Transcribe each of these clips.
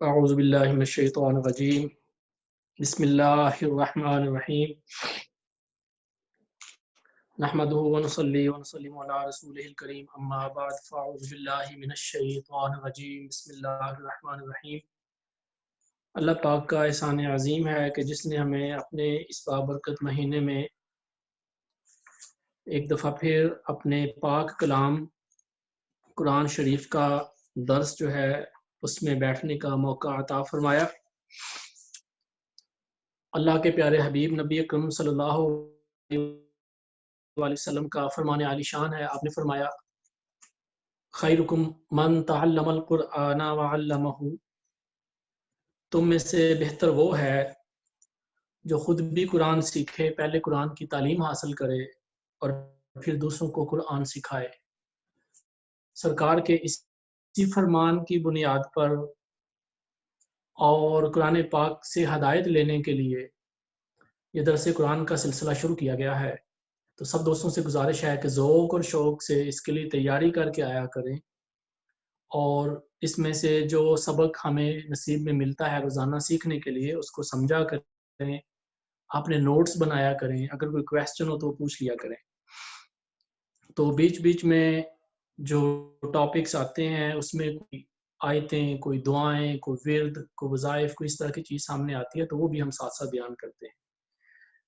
اعوذ باللہ من الشیطان الرجیم بسم اللہ الرحمن الرحیم نحمدہ ونصلی ونسلم علی رسولہ الکریم اما بعد فاعوذ باللہ من الشیطان الرجیم بسم اللہ الرحمن الرحیم۔ اللہ پاک کا احسان عظیم ہے کہ جس نے ہمیں اپنے اس بابرکت مہینے میں ایک دفعہ پھر اپنے پاک کلام قرآن شریف کا درس جو ہے اس میں بیٹھنے کا موقع عطا فرمایا۔ اللہ کے پیارے حبیب نبی اکرم صلی اللہ علیہ وسلم کا فرمان عالی شان ہے، آپ نے فرمایا خیرکم من تعلم القرآن وعلمہ، تم میں سے بہتر وہ ہے جو خود بھی قرآن سیکھے، پہلے قرآن کی تعلیم حاصل کرے اور پھر دوسروں کو قرآن سکھائے۔ سرکار کے اسی فرمان کی بنیاد پر اور قرآن پاک سے ہدایت لینے کے لیے یہ درس قرآن کا سلسلہ شروع کیا گیا ہے، تو سب دوستوں سے گزارش ہے کہ ذوق اور شوق سے اس کے لیے تیاری کر کے آیا کریں، اور اس میں سے جو سبق ہمیں نصیب میں ملتا ہے روزانہ سیکھنے کے لیے اس کو سمجھا کریں، اپنے نوٹس بنایا کریں، اگر کوئی کویسچن ہو تو وہ پوچھ لیا کریں۔ تو بیچ بیچ میں جو ٹاپکس آتے ہیں اس میں کوئی آیتیں، کوئی دعائیں، کوئی ورد، کوئی وظائف، کوئی اس طرح کی چیز سامنے آتی ہے تو وہ بھی ہم ساتھ ساتھ بیان کرتے ہیں۔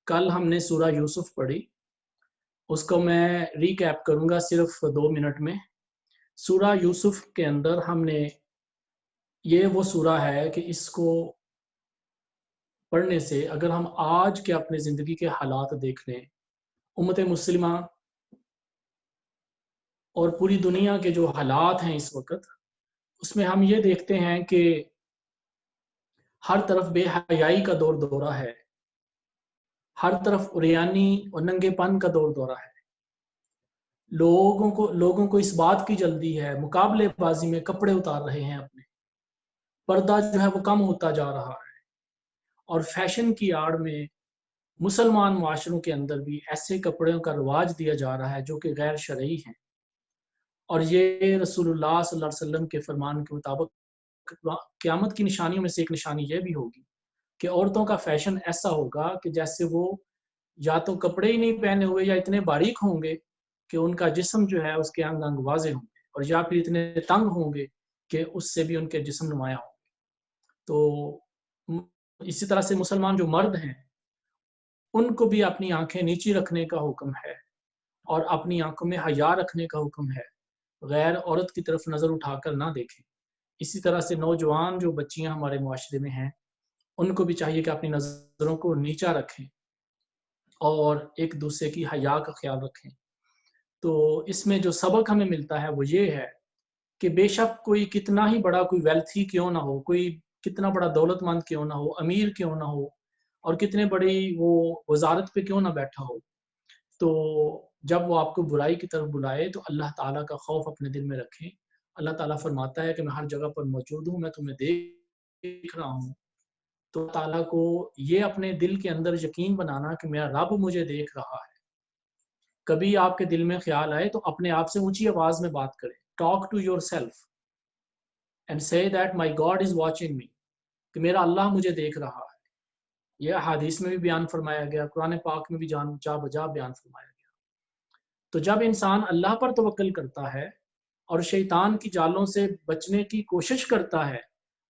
کل ہم نے سورہ یوسف پڑھی، اس کو میں ریکیپ کروں گا صرف 2 منٹ میں۔ سورہ یوسف کے اندر ہم نے یہ وہ سورہ ہے کہ اس کو پڑھنے سے اگر ہم آج کے اپنے زندگی کے حالات دیکھ لیں، امت مسلمہ اور پوری دنیا کے جو حالات ہیں اس وقت، اس میں ہم یہ دیکھتے ہیں کہ ہر طرف بے حیائی کا دورہ ہے، ہر طرف عریانی اور ننگے پن کا دورہ ہے۔ لوگوں کو اس بات کی جلدی ہے، مقابلے بازی میں کپڑے اتار رہے ہیں اپنے، پردہ جو ہے وہ کم ہوتا جا رہا ہے، اور فیشن کی آڑ میں مسلمان معاشروں کے اندر بھی ایسے کپڑوں کا رواج دیا جا رہا ہے جو کہ غیر شرعی ہیں، اور یہ رسول اللہ صلی اللہ علیہ وسلم کے فرمان کے مطابق قیامت کی نشانیوں میں سے ایک نشانی یہ بھی ہوگی کہ عورتوں کا فیشن ایسا ہوگا کہ جیسے وہ یا تو کپڑے ہی نہیں پہنے ہوئے یا اتنے باریک ہوں گے کہ ان کا جسم جو ہے اس کے انگ انگ واضح ہوں گے، اور یا پھر اتنے تنگ ہوں گے کہ اس سے بھی ان کے جسم نمایاں ہوں گے۔ تو اسی طرح سے مسلمان جو مرد ہیں ان کو بھی اپنی آنکھیں نیچی رکھنے کا حکم ہے اور اپنی آنکھوں میں حیا رکھنے کا حکم ہے، غیر عورت کی طرف نظر اٹھا کر نہ دیکھیں۔ اسی طرح سے نوجوان جو بچیاں ہمارے معاشرے میں ہیں ان کو بھی چاہیے کہ اپنی نظروں کو نیچا رکھیں اور ایک دوسرے کی حیا کا خیال رکھیں۔ تو اس میں جو سبق ہمیں ملتا ہے وہ یہ ہے کہ بے شک کوئی کتنا ہی بڑا کوئی ویلتھی کیوں نہ ہو، کوئی کتنا بڑا دولت مند کیوں نہ ہو، امیر کیوں نہ ہو، اور کتنے بڑی وہ وزارت پہ کیوں نہ بیٹھا ہو، تو جب وہ آپ کو برائی کی طرف بلائے تو اللہ تعالیٰ کا خوف اپنے دل میں رکھیں۔ اللہ تعالیٰ فرماتا ہے کہ میں ہر جگہ پر موجود ہوں، میں تمہیں دیکھ رہا ہوں۔ تو اللہ تعالیٰ کو یہ اپنے دل کے اندر یقین بنانا کہ میرا رب مجھے دیکھ رہا ہے۔ کبھی آپ کے دل میں خیال آئے تو اپنے آپ سے اونچی آواز میں بات کریں، talk to yourself and say that my God is watching me، کہ میرا اللہ مجھے دیکھ رہا ہے۔ یہ حدیث میں بھی بیان فرمایا گیا، قرآن پاک میں بھی جا بجا بیان فرمایا گیا۔ تو جب انسان اللہ پر توکل کرتا ہے اور شیطان کی جالوں سے بچنے کی کوشش کرتا ہے،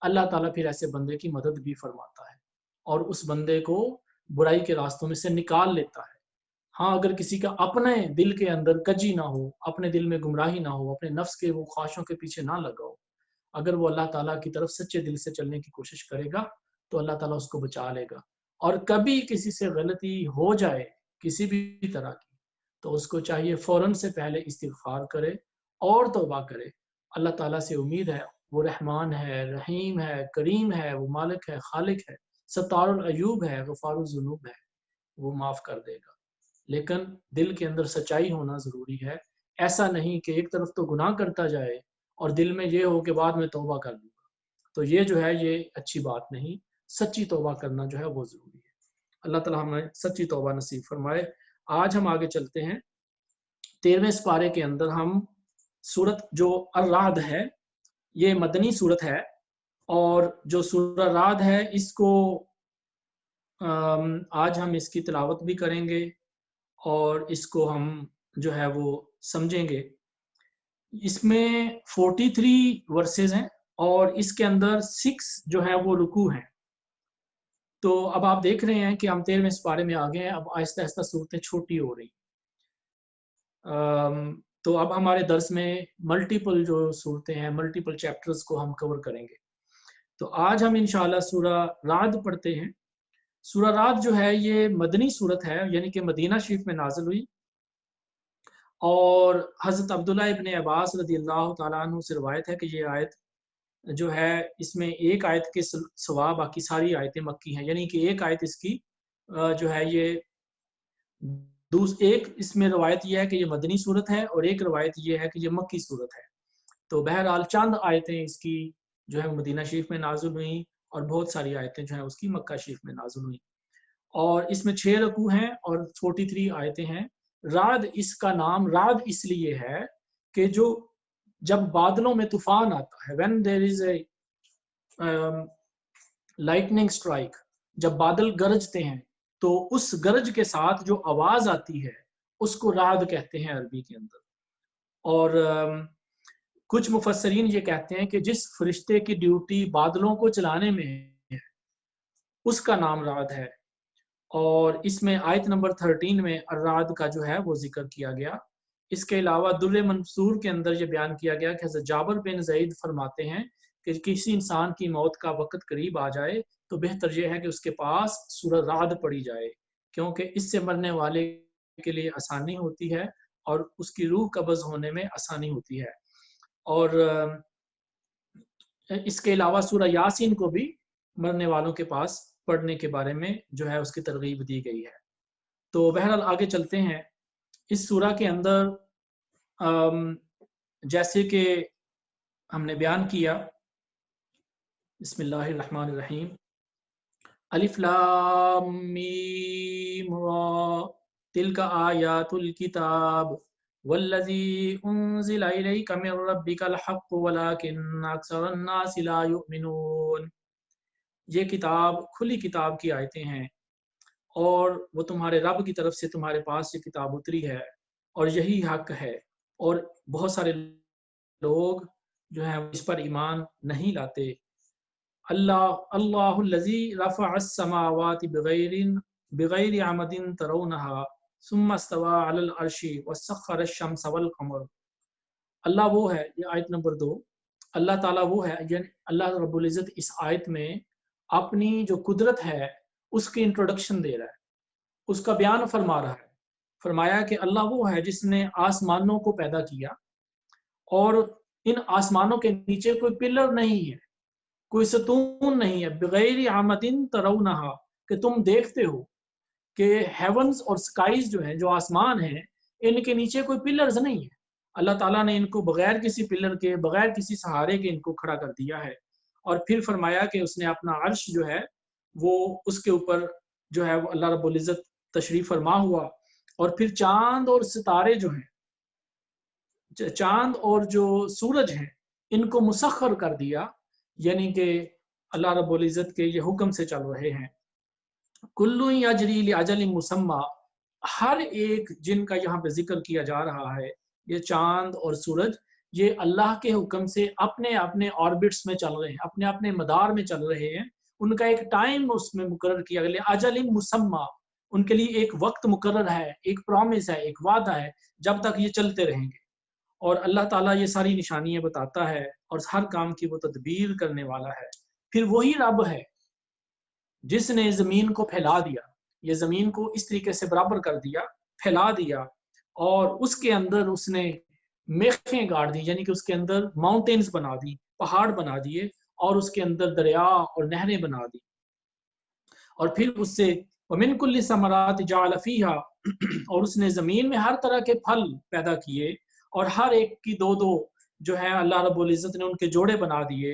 اللہ تعالیٰ پھر ایسے بندے کی مدد بھی فرماتا ہے اور اس بندے کو برائی کے راستوں میں سے نکال لیتا ہے۔ ہاں، اگر کسی کا اپنے دل کے اندر کجی نہ ہو، اپنے دل میں گمراہی نہ ہو، اپنے نفس کے وہ خواہشوں کے پیچھے نہ لگا ہو، اگر وہ اللہ تعالیٰ کی طرف سچے دل سے چلنے کی کوشش کرے گا تو اللہ تعالیٰ اس کو بچا لے گا۔ اور کبھی کسی سے غلطی ہو جائے کسی بھی طرح کی تو اس کو چاہیے فوراً سے پہلے استغفار کرے اور توبہ کرے۔ اللہ تعالیٰ سے امید ہے، وہ رحمان ہے، رحیم ہے، کریم ہے، وہ مالک ہے، خالق ہے، ستار العیوب ہے، غفار الذنوب ہے، وہ معاف کر دے گا۔ لیکن دل کے اندر سچائی ہونا ضروری ہے، ایسا نہیں کہ ایک طرف تو گناہ کرتا جائے اور دل میں یہ ہو کہ بعد میں توبہ کر لوں گا، تو یہ جو ہے یہ اچھی بات نہیں۔ سچی توبہ کرنا جو ہے وہ ضروری ہے۔ اللہ تعالیٰ ہمیں سچی توبہ نصیب فرمائے۔ آج ہم آگے چلتے ہیں 13ویں سپارے کے اندر۔ ہم سورت جو الرعد ہے، یہ مدنی سورت ہے، اور جو سورہ رعد ہے اس کو آج ہم اس کی تلاوت بھی کریں گے اور اس کو ہم جو ہے وہ سمجھیں گے۔ اس میں 43 ورسز ہیں اور اس کے اندر 6 جو ہے وہ رکوع ہیں۔ تو اب آپ دیکھ رہے ہیں کہ ہم 13ویں سپارے میں آگے ہیں، اب آہستہ آہستہ صورتیں چھوٹی ہو رہی۔ تو اب ہمارے درس میں ملٹیپل جو صورتیں ہیں، ملٹیپل چیپٹرز کو ہم کور کریں گے۔ تو آج ہم انشاءاللہ سورہ رعد پڑھتے ہیں۔ سورہ رعد جو ہے یہ مدنی صورت ہے، یعنی کہ مدینہ شریف میں نازل ہوئی، اور حضرت عبداللہ ابن عباس رضی اللہ تعالیٰ عنہ سے روایت ہے کہ یہ آیت جو ہے اس میں ایک آیت کے سوا باقی ساری آیتیں مکی ہیں، یعنی کہ ایک آیت اس کی جو ہے یہ ایک اس میں روایت یہ ہے کہ یہ مدنی صورت ہے اور ایک روایت یہ ہے کہ یہ مکی صورت ہے۔ تو بہرحال چند آیتیں اس کی جو ہے مدینہ شریف میں نازل ہوئیں اور بہت ساری آیتیں جو ہیں اس کی مکہ شریف میں نازل ہوئیں، اور اس میں 6 رکوع ہیں اور 43 آیتیں ہیں۔ رعد اس کا نام رعد اس لیے ہے کہ جب بادلوں میں طوفان آتا ہے، when there is a lightning strike، جب بادل گرجتے ہیں تو اس گرج کے ساتھ جو آواز آتی ہے اس کو رعد کہتے ہیں عربی کے اندر۔ اور کچھ مفسرین یہ کہتے ہیں کہ جس فرشتے کی ڈیوٹی بادلوں کو چلانے میں ہے اس کا نام رعد ہے، اور اس میں آیت نمبر 13 میں الرعد کا جو ہے وہ ذکر کیا گیا۔ اس کے علاوہ در منصور کے اندر یہ بیان کیا گیا کہ حضرت جابر بن زید فرماتے ہیں کہ کسی انسان کی موت کا وقت قریب آ جائے تو بہتر یہ ہے کہ اس کے پاس سورہ رعد پڑھی جائے، کیونکہ اس سے مرنے والے کے لیے آسانی ہوتی ہے اور اس کی روح قبض ہونے میں آسانی ہوتی ہے۔ اور اس کے علاوہ سورہ یاسین کو بھی مرنے والوں کے پاس پڑھنے کے بارے میں جو ہے اس کی ترغیب دی گئی ہے۔ تو بہرحال آگے چلتے ہیں۔ اس سورہ کے اندر جیسے کہ ہم نے بیان کیا، بسم اللہ الرحمن الرحیم، الف لام میم را تلک آیات الکتاب والذی انزل الیک من ربک الحق ولکن اکثر الناس لا یؤمنون۔ یہ کتاب کھلی کتاب کی آیتیں ہیں اور وہ تمہارے رب کی طرف سے تمہارے پاس یہ کتاب اتری ہے اور یہی حق ہے، اور بہت سارے لوگ جو ہیں اس پر ایمان نہیں لاتے۔ اللہ الذی رفع السماوات بغیر عمد ترونها ثم استوى علی العرش وسخر الشمس والقمر۔ اللہ وہ ہے، یہ آیت نمبر 2، اللہ تعالیٰ وہ ہے، یعنی اللہ رب العزت اس آیت میں اپنی جو قدرت ہے اس کی انٹروڈکشن دے رہا ہے، اس کا بیان فرما رہا ہے۔ فرمایا کہ اللہ وہ ہے جس نے آسمانوں کو پیدا کیا اور ان آسمانوں کے نیچے کوئی پلر نہیں ہے، کوئی ستون نہیں ہے، بغیر عمدن ترونہا، کہ تم دیکھتے ہو کہ ہیونز اور سکائز جو ہیں، جو آسمان ہیں، ان کے نیچے کوئی پلرز نہیں ہے۔ اللہ تعالیٰ نے ان کو بغیر کسی پلر کے، بغیر کسی سہارے کے ان کو کھڑا کر دیا ہے، اور پھر فرمایا کہ اس نے اپنا عرش جو ہے وہ اس کے اوپر جو ہے وہ اللہ رب العزت تشریف فرما ہوا، اور پھر چاند اور ستارے جو ہیں، چاند اور جو سورج ہیں، ان کو مسخر کر دیا، یعنی کہ اللہ رب العزت کے یہ حکم سے چل رہے ہیں۔ کلو یجری لاجل مسمى، ہر ایک جن کا یہاں پہ ذکر کیا جا رہا ہے، یہ چاند اور سورج، یہ اللہ کے حکم سے اپنے اپنے آربٹس میں چل رہے ہیں، اپنے اپنے مدار میں چل رہے ہیں۔ ان کا ایک ٹائم اس میں مقرر کیا گیا، اجل مسمى، ان کے لیے ایک وقت مقرر ہے، ایک پرومس ہے، ایک وعدہ ہے، جب تک یہ چلتے رہیں گے۔ اور اللہ تعالیٰ یہ ساری نشانیاں بتاتا ہے اور ہر کام کی وہ تدبیر کرنے والا ہے۔ پھر وہی رب ہے جس نے زمین کو پھیلا دیا، یہ زمین کو اس طریقے سے برابر کر دیا، پھیلا دیا، اور اس کے اندر اس نے میخیں گاڑ دی، یعنی کہ اس کے اندر ماؤنٹینز بنا دی، پہاڑ بنا دیے، اور اس کے اندر دریا اور نہریں بنا دی، اور پھر اس سے وَمِن كُلِّ ثَمَرَاتِ جَعَلَ فِيهَا، اور اس نے زمین میں ہر طرح کے پھل پیدا کیے، اور ہر ایک کی دو دو جو ہے اللہ رب العزت نے ان کے جوڑے بنا دیے۔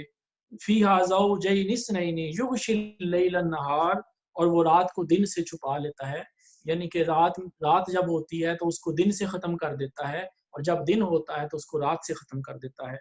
فِيهَا زَوْجَيْنِ اثْنَيْنِ يُغْشِي اللَّيْلَ النَّهَارَ، اور وہ رات کو دن سے چھپا لیتا ہے، یعنی کہ رات جب ہوتی ہے تو اس کو دن سے ختم کر دیتا ہے، اور جب دن ہوتا ہے تو اس کو رات سے ختم کر دیتا ہے۔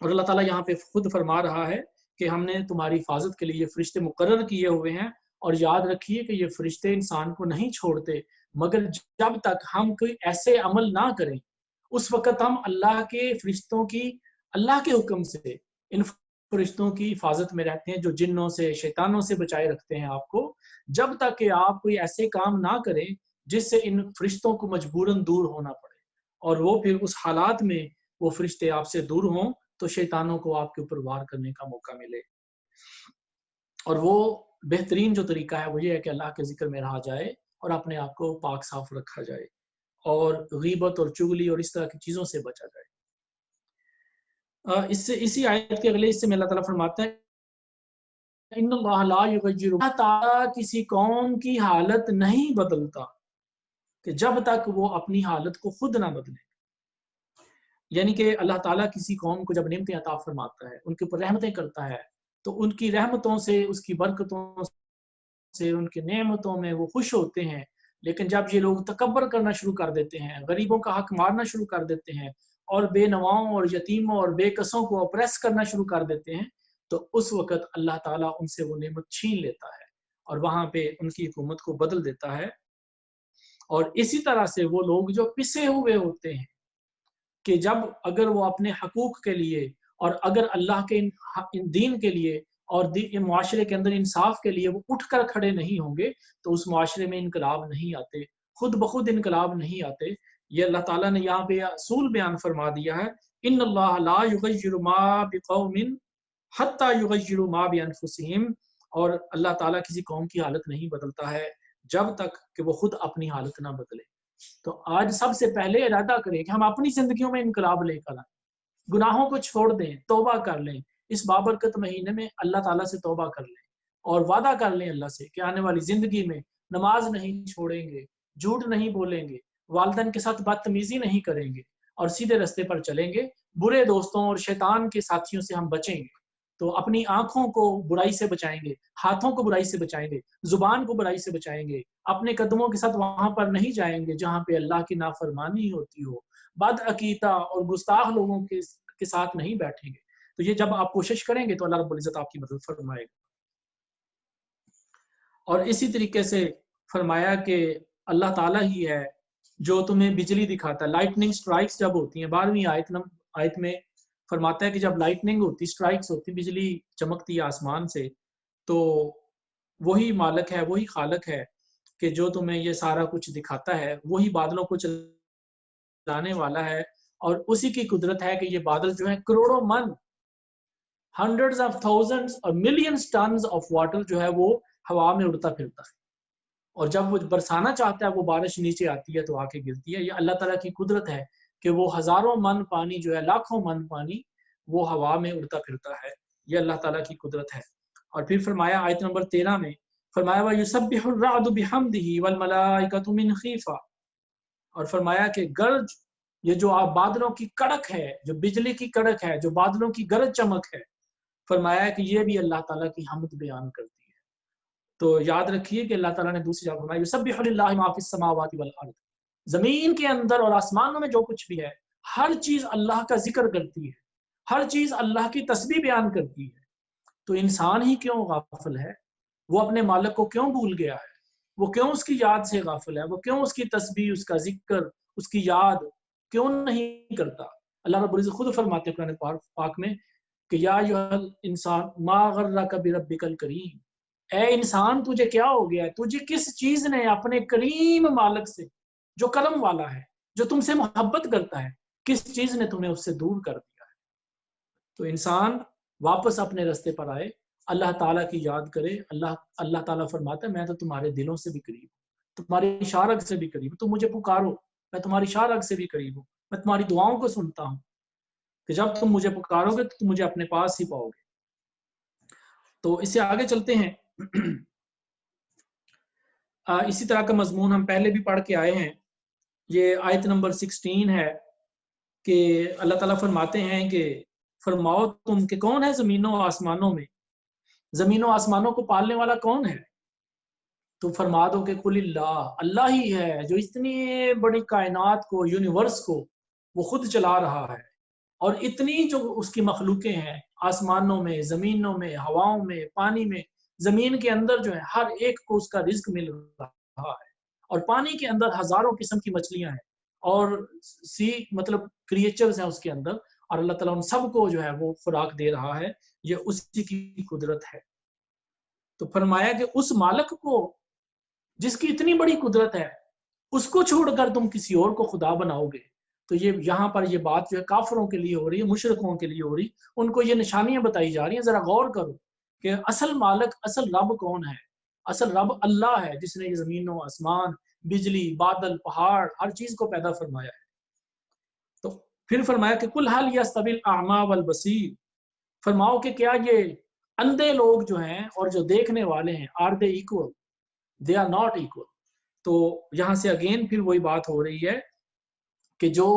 اور اللہ تعالیٰ یہاں پہ خود فرما رہا ہے کہ ہم نے تمہاری حفاظت کے لیے یہ فرشتے مقرر کیے ہوئے ہیں، اور یاد رکھیے کہ یہ فرشتے انسان کو نہیں چھوڑتے مگر جب تک ہم کوئی ایسے عمل نہ کریں، اس وقت ہم اللہ کے فرشتوں کی، اللہ کے حکم سے ان فرشتوں کی حفاظت میں رہتے ہیں جو جنوں سے، شیطانوں سے بچائے رکھتے ہیں آپ کو، جب تک کہ آپ کوئی ایسے کام نہ کریں جس سے ان فرشتوں کو مجبوراً دور ہونا پڑے، اور وہ پھر اس حالات میں وہ فرشتے آپ سے دور ہوں تو شیطانوں کو آپ کے اوپر وار کرنے کا موقع ملے۔ اور وہ بہترین جو طریقہ ہے وہ یہ ہے کہ اللہ کے ذکر میں رہا جائے اور اپنے آپ کو پاک صاف رکھا جائے، اور غیبت اور چغلی اور اس طرح کی چیزوں سے بچا جائے۔ اس سے اسی آیت کے اگلے حصے میں اللہ تعالیٰ فرماتا ہے ان اللہ لا یغیر، اللہ تعالیٰ کسی قوم کی حالت نہیں بدلتا کہ جب تک وہ اپنی حالت کو خود نہ بدلے۔ یعنی کہ اللہ تعالیٰ کسی قوم کو جب نعمتیں عطا فرماتا ہے، ان کے اوپر رحمتیں کرتا ہے، تو ان کی رحمتوں سے، اس کی برکتوں سے، ان کی نعمتوں میں وہ خوش ہوتے ہیں۔ لیکن جب یہ لوگ تکبر کرنا شروع کر دیتے ہیں، غریبوں کا حق مارنا شروع کر دیتے ہیں، اور بے نواؤں اور یتیموں اور بے کسوں کو اپریس کرنا شروع کر دیتے ہیں، تو اس وقت اللہ تعالیٰ ان سے وہ نعمت چھین لیتا ہے اور وہاں پہ ان کی حکومت کو بدل دیتا ہے۔ اور اسی طرح سے وہ لوگ جو پسے ہوئے ہوتے ہیں کہ جب اگر وہ اپنے حقوق کے لیے اور اگر اللہ کے ان دین کے لیے اور معاشرے کے اندر انصاف کے لیے وہ اٹھ کر کھڑے نہیں ہوں گے تو اس معاشرے میں انقلاب نہیں آتے، خود بخود انقلاب نہیں آتے۔ یہ اللہ تعالیٰ نے یہاں پہ اصول بیان فرما دیا ہے، ان اللہ لا یغیر ما بقوم حتی یغیروا ما بانفسہم، اور اللہ تعالیٰ کسی قوم کی حالت نہیں بدلتا ہے جب تک کہ وہ خود اپنی حالت نہ بدلے۔ تو آج سب سے پہلے ارادہ کریں کہ ہم اپنی زندگیوں میں انقلاب لے کر آئیں، گناہوں کو چھوڑ دیں، توبہ کر لیں، اس بابرکت مہینے میں اللہ تعالیٰ سے توبہ کر لیں اور وعدہ کر لیں اللہ سے کہ آنے والی زندگی میں نماز نہیں چھوڑیں گے، جھوٹ نہیں بولیں گے، والدین کے ساتھ بدتمیزی نہیں کریں گے اور سیدھے رستے پر چلیں گے، برے دوستوں اور شیطان کے ساتھیوں سے ہم بچیں گے۔ تو اپنی آنکھوں کو برائی سے بچائیں گے، ہاتھوں کو برائی سے بچائیں گے، زبان کو برائی سے بچائیں گے، اپنے قدموں کے ساتھ وہاں پر نہیں جائیں گے جہاں پہ اللہ کی نافرمانی ہوتی ہو، بدعقیدہ اور گستاخ لوگوں کے ساتھ نہیں بیٹھیں گے۔ تو یہ جب آپ کوشش کریں گے تو اللہ رب العزت آپ کی مدد فرمائے گا۔ اور اسی طریقے سے فرمایا کہ اللہ تعالیٰ ہی ہے جو تمہیں بجلی دکھاتا ہے، لائٹننگ سٹرائکس جب ہوتی ہیں، 12ویں آیت میں فرماتا ہے کہ جب لائٹننگ ہوتی، سٹرائکس ہوتی، بجلی چمکتی ہے آسمان سے، تو وہی مالک ہے، وہی خالق ہے کہ جو تمہیں یہ سارا کچھ دکھاتا ہے، وہی بادلوں کو چلانے والا ہے، اور اسی کی قدرت ہے کہ یہ بادل جو ہیں کروڑوں من، ہنڈریڈز آف تھاؤزنڈز اور ملینز ٹنز آف واٹر جو ہے وہ ہوا میں اڑتا پھرتا ہے، اور جب وہ برسانا چاہتا ہے وہ بارش نیچے آتی ہے تو آ کے گرتی ہے۔ یہ اللہ تعالیٰ کی قدرت ہے کہ وہ ہزاروں من پانی جو ہے، لاکھوں من پانی وہ ہوا میں اڑتا پھرتا ہے، یہ اللہ تعالیٰ کی قدرت ہے۔ اور پھر فرمایا آیت نمبر 13 میں فرمایا وَيُسَبِّحُ الرَّعْدُ بِحَمْدِهِ وَالْمَلَائِكَةُ مِنْ خِيفَةٍ، اور فرمایا کہ گرج، یہ جو آپ بادلوں کی کڑک ہے، جو بجلی کی کڑک ہے، جو بادلوں کی گرج چمک ہے، فرمایا کہ یہ بھی اللہ تعالیٰ کی حمد بیان کرتی ہے۔ تو یاد رکھیے کہ اللہ تعالیٰ نے دوسری جگہ فرمایا یسبح للہ ما فی السماوات والارض، زمین کے اندر اور آسمانوں میں جو کچھ بھی ہے ہر چیز اللہ کا ذکر کرتی ہے، ہر چیز اللہ کی تسبیح بیان کرتی ہے۔ تو انسان ہی کیوں غافل ہے؟ وہ اپنے مالک کو کیوں بھول گیا ہے؟ وہ کیوں اس کی یاد سے غافل ہے؟ وہ کیوں اس کی تسبیح، اس کا ذکر، اس کی یاد کیوں نہیں کرتا؟ اللہ رب العزت خود فرماتے ہیں قرآن پاک میں کہ یا ایھا الانسان ما غرک بربک الکریم، اے انسان تجھے کیا ہو گیا ہے؟ تجھے کس چیز نے اپنے کریم مالک سے، جو کرم والا ہے، جو تم سے محبت کرتا ہے، کس چیز نے تمہیں اس سے دور کر دیا ہے؟ تو انسان واپس اپنے رستے پر آئے، اللہ تعالیٰ کی یاد کرے۔ اللہ تعالیٰ فرماتا ہے میں تو تمہارے دلوں سے بھی قریب ہوں، تمہاری شارگ سے بھی قریب ہوں، تم مجھے پکارو میں تمہاری شارگ سے بھی قریب ہوں، میں تمہاری دعاؤں کو سنتا ہوں کہ جب تم مجھے پکارو گے تو تم مجھے اپنے پاس ہی پاؤ گے۔ تو اس سے آگے چلتے ہیں۔ اسی طرح کا مضمون ہم پہلے بھی پڑھ کے آئے ہیں، یہ آیت نمبر 16 ہے کہ اللہ تعالیٰ فرماتے ہیں کہ فرماؤ تم کہ کون ہے زمینوں و آسمانوں میں، زمینوں آسمانوں کو پالنے والا کون ہے؟ تو فرما دو کہ قل اللہ ہی ہے جو اتنی بڑی کائنات کو، یونیورس کو وہ خود چلا رہا ہے، اور اتنی جو اس کی مخلوقیں ہیں آسمانوں میں، زمینوں میں، ہواؤں میں، پانی میں، زمین کے اندر جو ہے ہر ایک کو اس کا رزق مل رہا ہے، اور پانی کے اندر ہزاروں قسم کی مچھلیاں ہیں اور سی مطلب کریچرز ہیں اس کے اندر، اور اللہ تعالیٰ ان سب کو جو ہے وہ خوراک دے رہا ہے، یہ اسی کی قدرت ہے۔ تو فرمایا کہ اس مالک کو جس کی اتنی بڑی قدرت ہے، اس کو چھوڑ کر تم کسی اور کو خدا بناؤ گے۔ تو یہ یہاں پر یہ بات جو ہے کافروں کے لیے ہو رہی ہے، مشرکوں کے لیے ہو رہی، ان کو یہ نشانیاں بتائی جا رہی ہیں۔ ذرا غور کرو کہ اصل مالک، اصل رب کون ہے؟ اصل رب اللہ ہے، جس نے یہ زمین و آسمان، بجلی، بادل، پہاڑ، ہر چیز کو پیدا فرمایا ہے۔ تو پھر فرمایا کہ کل حل یستوی الاعمی والبصیر، فرماؤ کہ کیا یہ اندھے لوگ جو ہیں اور جو دیکھنے والے ہیں، are they equal? They are not equal. تو یہاں سے اگین پھر وہی بات ہو رہی ہے کہ جو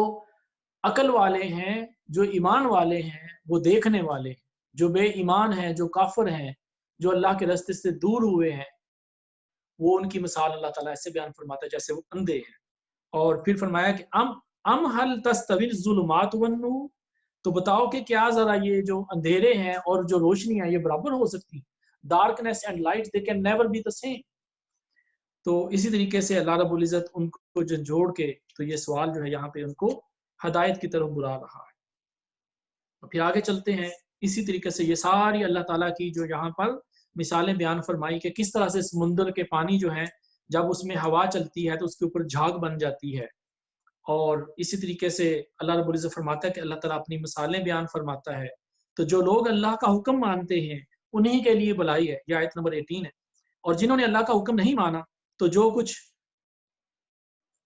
عقل والے ہیں، جو ایمان والے ہیں، وہ دیکھنے والے ہیں، جو بے ایمان ہیں، جو کافر ہیں، جو اللہ کے راستے سے دور ہوئے ہیں، وہ ان کی مثال اللہ تعالیٰ ایسے بیان فرماتا ہے جیسے وہ اندھے ہیں۔ اور پھر فرمایا کہ ام حل تستوی الظلمات والنور، تو بتاؤ کہ کیا ذرا یہ جو اندھیرے ہیں اور جو روشنیاں یہ برابر ہو سکتی ہیں؟ Darkness and light they can never be the same. تو اسی طریقے سے اللہ رب العزت ان کو جو جوڑ کے، تو یہ سوال جو ہے یہاں پہ ان کو ہدایت کی طرف بلا رہا ہے۔ پھر آگے چلتے ہیں، اسی طریقے سے یہ ساری اللہ تعالیٰ کی جو یہاں پر مثالیں بیان فرمائی کہ کس طرح سے سمندر کے پانی جو ہیں جب اس میں ہوا چلتی ہے تو اس کے اوپر جھاگ بن جاتی ہے، اور اسی طریقے سے اللہ رب العزت فرماتا ہے کہ اللہ تعالیٰ اپنی مثالیں بیان فرماتا ہے۔ تو جو لوگ اللہ کا حکم مانتے ہیں انہی کے لیے بھلائی ہے، یہ آیت نمبر 18 ہے۔ اور جنہوں نے اللہ کا حکم نہیں مانا تو جو کچھ،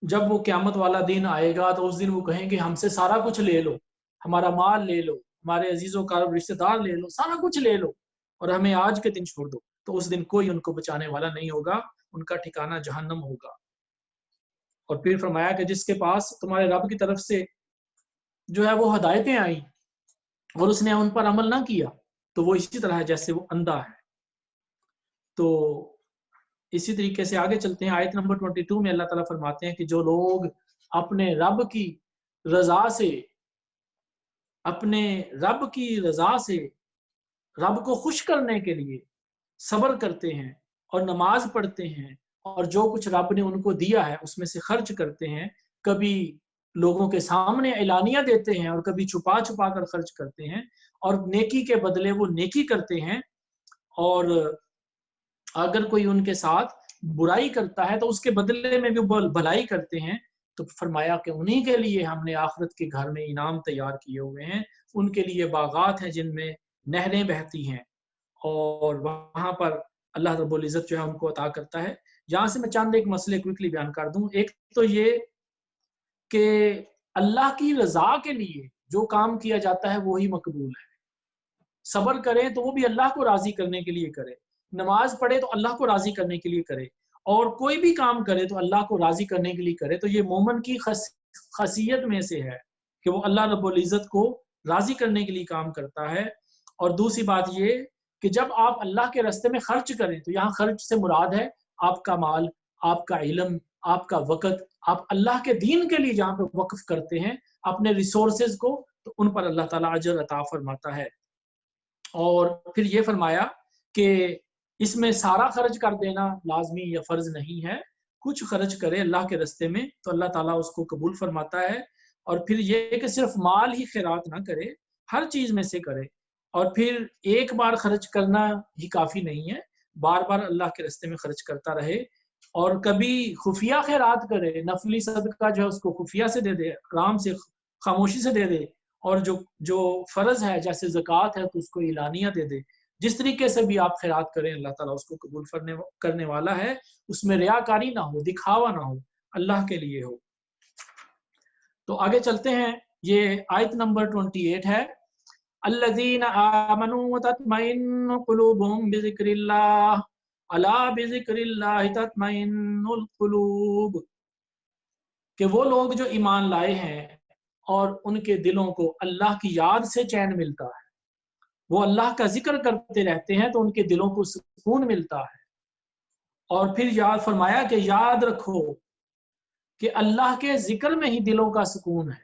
جب وہ قیامت والا دن آئے گا تو اس دن وہ کہیں گے ہم سے سارا کچھ لے لو، ہمارا مال لے لو، ہمارے عزیز و قریب رشتہ دار لے لو، سارا کچھ لے لو، اور ہمیں آج کے دن چھوڑ دو۔ تو اس دن کوئی ان کو بچانے والا نہیں ہوگا، ان کا ٹھکانہ جہنم ہوگا۔ اور پھر فرمایا کہ جس کے پاس تمہارے رب کی طرف سے جو ہے وہ ہدایتیں آئیں اور اس نے ان پر عمل نہ کیا، تو وہ اسی طرح ہے جیسے وہ اندھا ہے۔ تو اسی طریقے سے آگے چلتے ہیں، آیت نمبر 22 میں اللہ تعالیٰ فرماتے ہیں کہ جو لوگ اپنے رب کی رضا سے رب کو خوش کرنے کے لیے صبر کرتے ہیں اور نماز پڑھتے ہیں، اور جو کچھ رب نے ان کو دیا ہے اس میں سے خرچ کرتے ہیں، کبھی لوگوں کے سامنے اعلانیہ دیتے ہیں اور کبھی چھپا چھپا کر خرچ کرتے ہیں، اور نیکی کے بدلے وہ نیکی کرتے ہیں، اور اگر کوئی ان کے ساتھ برائی کرتا ہے تو اس کے بدلے میں بھی بھلائی کرتے ہیں، تو فرمایا کہ انہی کے لیے ہم نے آخرت کے گھر میں انعام تیار کیے ہوئے ہیں، ان کے لیے باغات ہیں جن میں نہریں بہتی ہیں، اور وہاں پر اللہ رب العزت جو ہے ان کو عطا کرتا ہے۔ یہاں سے میں چند ایک مسئلے کوئکلی بیان کر دوں۔ ایک تو یہ کہ اللہ کی رضا کے لیے جو کام کیا جاتا ہے وہی مقبول ہے۔ صبر کرے تو وہ بھی اللہ کو راضی کرنے کے لیے کرے، نماز پڑھے تو اللہ کو راضی کرنے کے لیے کرے، اور کوئی بھی کام کرے تو اللہ کو راضی کرنے کے لیے کرے۔ تو یہ مومن کی خاصیت میں سے ہے کہ وہ اللہ رب العزت کو راضی کرنے کے لیے کام کرتا ہے۔ اور دوسری بات یہ کہ جب آپ اللہ کے راستے میں خرچ کریں تو یہاں خرچ سے مراد ہے آپ کا مال، آپ کا علم، آپ کا وقت، آپ اللہ کے دین کے لیے جہاں پہ وقف کرتے ہیں اپنے ریسورسز کو، تو ان پر اللہ تعالیٰ اجر عطا فرماتا ہے۔ اور پھر یہ فرمایا کہ اس میں سارا خرچ کر دینا لازمی یا فرض نہیں ہے، کچھ خرچ کرے اللہ کے راستے میں تو اللہ تعالیٰ اس کو قبول فرماتا ہے۔ اور پھر یہ کہ صرف مال ہی خیرات نہ کرے، ہر چیز میں سے کرے، اور پھر ایک بار خرچ کرنا ہی کافی نہیں ہے، بار بار اللہ کے راستے میں خرچ کرتا رہے، اور کبھی خفیہ خیرات کرے، نفلی صدقہ جو ہے اس کو خفیہ سے دے دے، آرام سے خاموشی سے دے دے، اور جو فرض ہے جیسے زکوٰۃ ہے تو اس کو اعلانیہ دے دے۔ جس طریقے سے بھی آپ خیرات کریں اللہ تعالیٰ اس کو قبول کرنے والا ہے، اس میں ریاکاری نہ ہو، دکھاوا نہ ہو، اللہ کے لیے ہو۔ تو آگے چلتے ہیں، یہ آیت نمبر 28 ہے، الذین آمنوا وتطمئن قلوبهم بذکر اللہ الا بذکر اللہ تطمئن القلوب، کہ وہ لوگ جو ایمان لائے ہیں اور ان کے دلوں کو اللہ کی یاد سے چین ملتا ہے، وہ اللہ کا ذکر کرتے رہتے ہیں تو ان کے دلوں کو سکون ملتا ہے۔ اور پھر یاد فرمایا کہ یاد رکھو کہ اللہ کے ذکر میں ہی دلوں کا سکون ہے،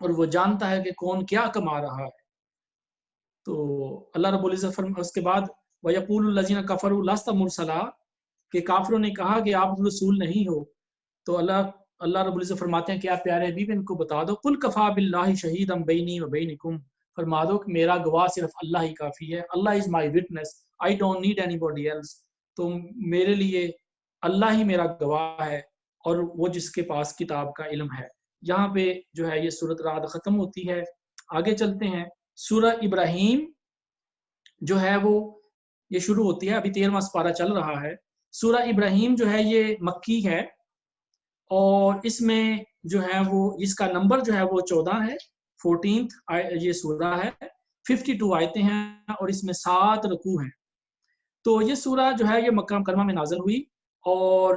اور وہ جانتا ہے کہ کون کیا کما رہا ہے۔ تو اللہ رب العزت اس کے بعد وَيَقُولُ الَّذِينَ كَفَرُوا لَسْتَ مُرْسَلًا، کہ کافروں نے کہا کہ آپ رسول نہیں ہو، تو اللہ رب العزت فرماتے ہیں کہ آپ پیارے حبیب ان کو بتا دو، قُلْ كَفَىٰ بِاللَّهِ شَهِيدًا بَيْنِي وَبَيْنِكُمْ، فرما دو کہ میرا گواہ صرف اللہ ہی کافی ہے، Allah is my witness, I don't need anybody else, تو میرے لیے اللہ ہی میرا گواہ ہے اور وہ جس کے پاس کتاب کا علم ہے۔ یہاں پہ جو ہے یہ سورۃ رعد ختم ہوتی ہے۔ آگے چلتے ہیں، سورہ ابراہیم جو ہے وہ یہ شروع ہوتی ہے، ابھی 13واں سپارہ چل رہا ہے۔ سورہ ابراہیم جو ہے یہ مکی ہے، اور اس میں جو ہے وہ اس کا نمبر جو ہے وہ 14 ہے، 14 یہ سورہ ہے، 52 آیتیں ہیں اور اس میں 7 رکوع ہیں۔ تو یہ سورہ جو ہے یہ مکہ مکرمہ میں نازل ہوئی، اور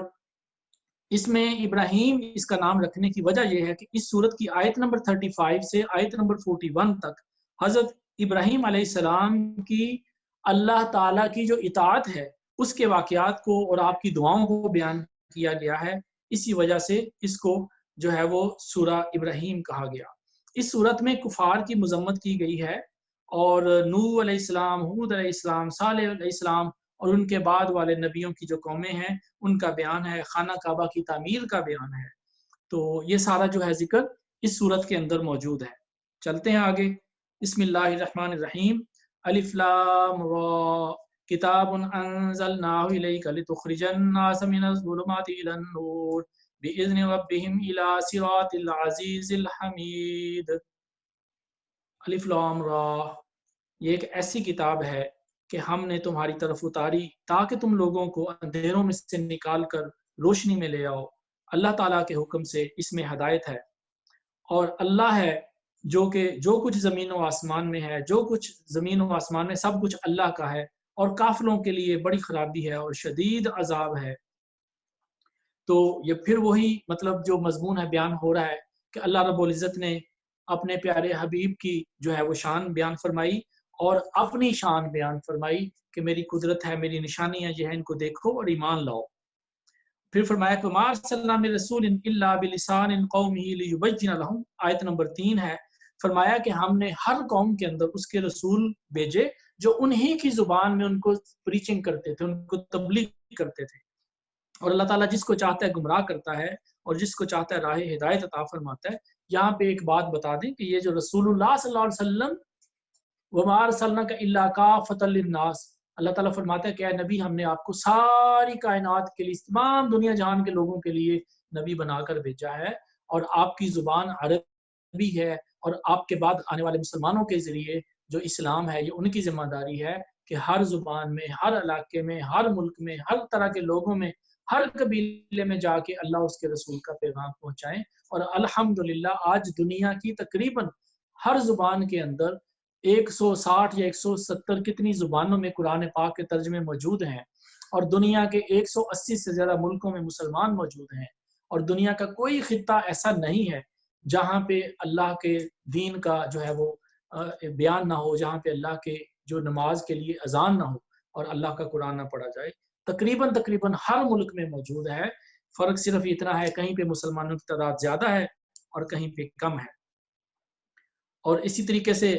اس میں ابراہیم اس کا نام رکھنے کی وجہ یہ ہے کہ اس سورت کی آیت نمبر 35 سے آیت نمبر 41 تک حضرت ابراہیم علیہ السلام کی اللہ تعالیٰ کی جو اطاعت ہے اس کے واقعات کو اور آپ کی دعاؤں کو بیان کیا گیا ہے، اسی وجہ سے اس کو جو ہے وہ سورہ ابراہیم کہا گیا۔ اس سورت میں کفار کی مذمت کی گئی ہے، اور نوح علیہ السلام، ہود علیہ السلام، صالح علیہ السلام اور ان کے بعد والے نبیوں کی جو قومیں ہیں ان کا بیان ہے، خانہ کعبہ کی تعمیر کا بیان ہے۔ تو یہ سارا جو ہے ذکر اس سورت کے اندر موجود ہے۔ چلتے ہیں آگے، بسم اللہ الرحمن الرحیم، الف لام را، کتاب انزلناہ الیک لتخرج الناس من الظلمات الی النور باذن ربہم الی صراط العزیز الحمید۔ الف لام را، یہ ایک ایسی کتاب ہے کہ ہم نے تمہاری طرف اتاری تاکہ تم لوگوں کو اندھیروں میں سے نکال کر روشنی میں لے آؤ۔ اللہ تعالیٰ کے حکم سے اس میں ہدایت ہے، اور اللہ ہے جو کہ جو کچھ زمین و آسمان میں ہے، جو کچھ زمین و آسمان میں سب کچھ اللہ کا ہے، اور کافروں کے لیے بڑی خرابی ہے اور شدید عذاب ہے۔ تو یہ پھر وہی مطلب جو مضمون ہے بیان ہو رہا ہے کہ اللہ رب العزت نے اپنے پیارے حبیب کی جو ہے وہ شان بیان فرمائی اور اپنی شان بیان فرمائی کہ میری قدرت ہے، میری نشانیاں یہ ہیں، ان کو دیکھو اور ایمان لاؤ۔ پھر فرمایا کہ مَا أَرْسَلْنَا مِن رَّسُولٍ إِلَّا بِلِسَانِ قَوْمِهِ لِيُبَيِّنَ لَهُمْ، آیت نمبر 3 ہے۔ فرمایا کہ ہم نے ہر قوم کے اندر اس کے رسول بھیجے جو انہی کی زبان میں ان کو پریچنگ کرتے تھے، ان کو تبلیغ کرتے تھے۔ اور اللہ تعالیٰ جس کو چاہتا ہے گمراہ کرتا ہے اور جس کو چاہتا ہے راہ ہدایت عطا فرماتا ہے۔ یہاں پہ ایک بات بتا دیں کہ یہ جو رسول اللہ صلی اللہ علیہ وسلم وَمَا أَرْسَلْنَاكَ إِلَّا كَافَّةً لِلنَّاسِ، اللہ تعالیٰ فرماتا ہے کہ اے نبی ہم نے آپ کو ساری کائنات کے لیے، تمام دنیا جہان کے لوگوں کے لیے نبی بنا کر بھیجا ہے، اور آپ کی زبان عربی ہے، اور آپ کے بعد آنے والے مسلمانوں کے ذریعے جو اسلام ہے یہ ان کی ذمہ داری ہے کہ ہر زبان میں، ہر علاقے میں، ہر ملک میں، ہر طرح کے لوگوں میں، ہر قبیلے میں جا کے اللہ اس کے رسول کا پیغام پہنچائیں۔ اور الحمدللہ آج دنیا کی تقریباً ہر زبان کے اندر 160 یا 170 کتنی زبانوں میں قرآن پاک کے ترجمے موجود ہیں، اور دنیا کے 180 سے زیادہ ملکوں میں مسلمان موجود ہیں، اور دنیا کا کوئی خطہ ایسا نہیں ہے جہاں پہ اللہ کے دین کا جو ہے وہ بیان نہ ہو، جہاں پہ اللہ کے جو نماز کے لیے اذان نہ ہو اور اللہ کا قرآن نہ پڑھا جائے۔ تقریباً ہر ملک میں موجود ہے، فرق صرف اتنا ہے کہیں پہ مسلمانوں کی تعداد زیادہ ہے اور کہیں پہ کم ہے۔ اور اسی طریقے سے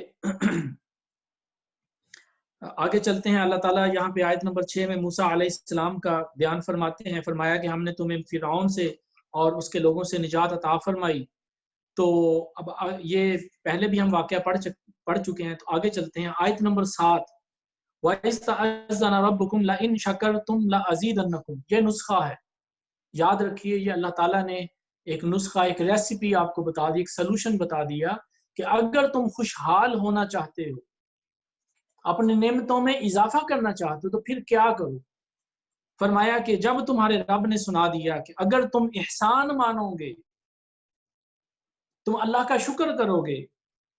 آگے چلتے ہیں، اللہ تعالیٰ یہاں پہ آیت نمبر 6 میں موسیٰ علیہ السلام کا بیان فرماتے ہیں۔ فرمایا کہ ہم نے تمہیں فرعون سے اور اس کے لوگوں سے نجات عطا فرمائی۔ تو اب یہ پہلے بھی ہم واقعہ پڑھ چکے ہیں، تو آگے چلتے ہیں آیت نمبر 7، وَإِذْ تَأَذَّنَ رَبُّكُمْ لَإِن شَكَرْتُمْ لَأَزِيدَنَّكُمْ، یہ نسخہ ہے، یاد رکھیے یہ اللہ تعالیٰ نے ایک نسخہ، ایک ریسیپی آپ کو بتا دی، ایک سلوشن بتا دیا کہ اگر تم خوشحال ہونا چاہتے ہو، اپنے نعمتوں میں اضافہ کرنا چاہتے ہو، تو پھر کیا کرو؟ فرمایا کہ جب تمہارے رب نے سنا دیا کہ اگر تم احسان مانو گے، تم اللہ کا شکر کرو گے،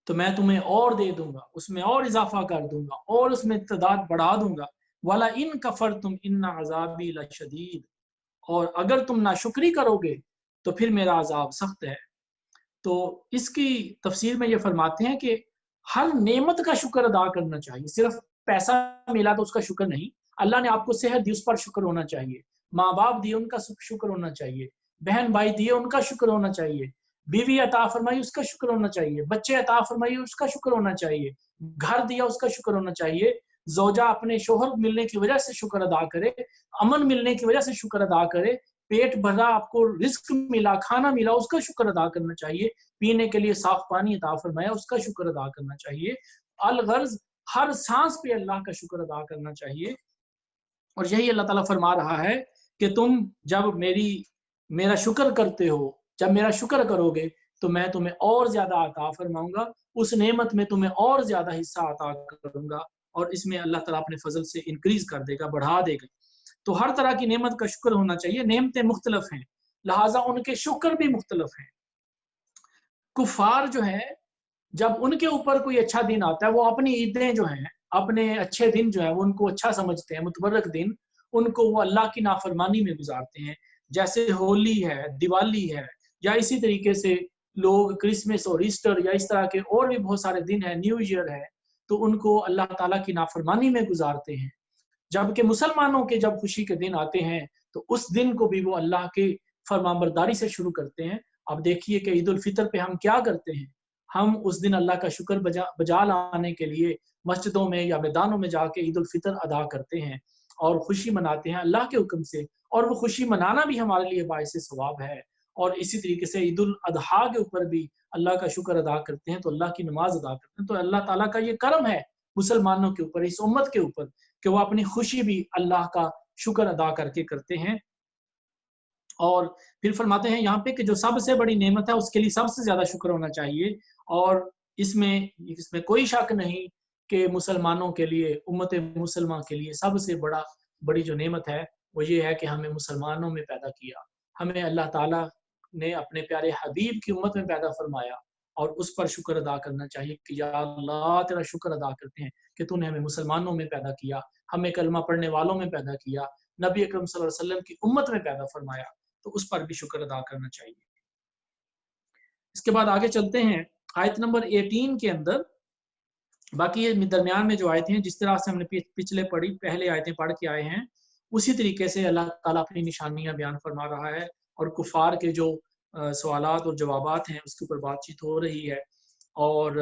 تو میں تمہیں اور دے دوں گا، اس میں اور اضافہ کر دوں گا، اور اس میں تعداد بڑھا دوں گا۔ وَلَئِن كَفَرْتُمْ إِنَّ عَذَابِي لَشَدِيدٌ، اور اگر تم ناشکری کرو گے تو پھر میرا عذاب سخت ہے۔ تو اس کی تفسیر میں یہ فرماتے ہیں کہ ہر نعمت کا شکر ادا کرنا چاہیے، صرف پیسہ ملا تو اس کا شکر نہیں، اللہ نے آپ کو صحت دی اس پر شکر ہونا چاہیے، ماں باپ دیے ان کا شکر ہونا چاہیے، بہن بھائی دیے ان کا شکر ہونا چاہیے، بیوی عطا فرمائی اس کا شکر ہونا چاہیے، بچے عطا فرمائی اس کا شکر ہونا چاہیے، گھر دیا اس کا شکر ہونا چاہیے، زوجہ اپنے شوہر ملنے کی وجہ سے شکر ادا کرے، امن ملنے کی وجہ سے شکر ادا کرے، پیٹ بھرا آپ کو رزق ملا، کھانا ملا، اس کا شکر ادا کرنا چاہیے، پینے کے لیے صاف پانی عطا فرمایا اس کا شکر ادا کرنا چاہیے، الغرض ہر سانس پہ اللہ کا شکر ادا کرنا چاہیے۔ اور یہی اللہ تعالیٰ فرما رہا ہے کہ تم جب میرا شکر کرتے ہو، جب میرا شکر کرو گے تو میں تمہیں اور زیادہ عطا فرماؤں گا، اس نعمت میں تمہیں اور زیادہ حصہ عطا کروں گا، اور اس میں اللہ تعالیٰ اپنے فضل سے انکریز کر دے گا، بڑھا دے گا۔ تو ہر طرح کی نعمت کا شکر ہونا چاہیے، نعمتیں مختلف ہیں لہٰذا ان کے شکر بھی مختلف ہیں۔ کفار جو ہیں جب ان کے اوپر کوئی اچھا دن آتا ہے، وہ اپنی عیدیں جو ہیں، اپنے اچھے دن جو ہیں وہ ان کو اچھا سمجھتے ہیں، متبرک دن ان کو وہ اللہ کی نافرمانی میں گزارتے ہیں، جیسے ہولی ہے، دیوالی ہے، یا اسی طریقے سے لوگ کرسمس اور ایسٹر یا اس طرح کے اور بھی بہت سارے دن ہیں، نیو ایئر ہے، تو ان کو اللہ تعالیٰ کی نافرمانی میں گزارتے ہیں۔ جبکہ مسلمانوں کے جب خوشی کے دن آتے ہیں تو اس دن کو بھی وہ اللہ کے فرمانبرداری سے شروع کرتے ہیں۔ اب دیکھیے کہ عید الفطر پہ ہم کیا کرتے ہیں، ہم اس دن اللہ کا شکر بجا لانے کے لیے مسجدوں میں یا میدانوں میں جا کے عید الفطر ادا کرتے ہیں اور خوشی مناتے ہیں اللہ کے حکم سے، اور وہ خوشی منانا بھی ہمارے لیے باعث ثواب ہے۔ اور اسی طریقے سے عید الاضحیٰ کے اوپر بھی اللہ کا شکر ادا کرتے ہیں، تو اللہ کی نماز ادا کرتے ہیں۔ تو اللہ تعالیٰ کا یہ کرم ہے مسلمانوں کے اوپر، اس امت کے اوپر، کہ وہ اپنی خوشی بھی اللہ کا شکر ادا کر کے کرتے ہیں۔ اور پھر فرماتے ہیں یہاں پہ کہ جو سب سے بڑی نعمت ہے اس کے لیے سب سے زیادہ شکر ہونا چاہیے، اور اس میں کوئی شک نہیں کہ مسلمانوں کے لیے، امت مسلمہ کے لیے سب سے بڑی جو نعمت ہے وہ یہ ہے کہ ہمیں مسلمانوں میں پیدا کیا، ہمیں اللہ تعالیٰ نے اپنے پیارے حبیب کی امت میں پیدا فرمایا، اور اس پر شکر ادا کرنا چاہیے کہ یا اللہ تیرا شکر ادا کرتے ہیں کہ تو نے ہمیں مسلمانوں میں پیدا کیا، ہمیں کلمہ پڑھنے والوں میں پیدا کیا، نبی اکرم صلی اللہ علیہ وسلم کی امت میں پیدا فرمایا، تو اس پر بھی شکر ادا کرنا چاہیے۔ اس کے بعد آگے چلتے ہیں آیت نمبر 18 کے اندر، باقی یہ درمیان میں جو آیتیں ہیں جس طرح سے ہم نے پہلے آیتیں پڑھ کے آئے ہیں اسی طریقے سے اللہ تعالیٰ اپنی نشانیاں بیان فرما رہا ہے، اور کفار کے جو سوالات اور جوابات ہیں اس کے اوپر بات چیت ہو رہی ہے۔ اور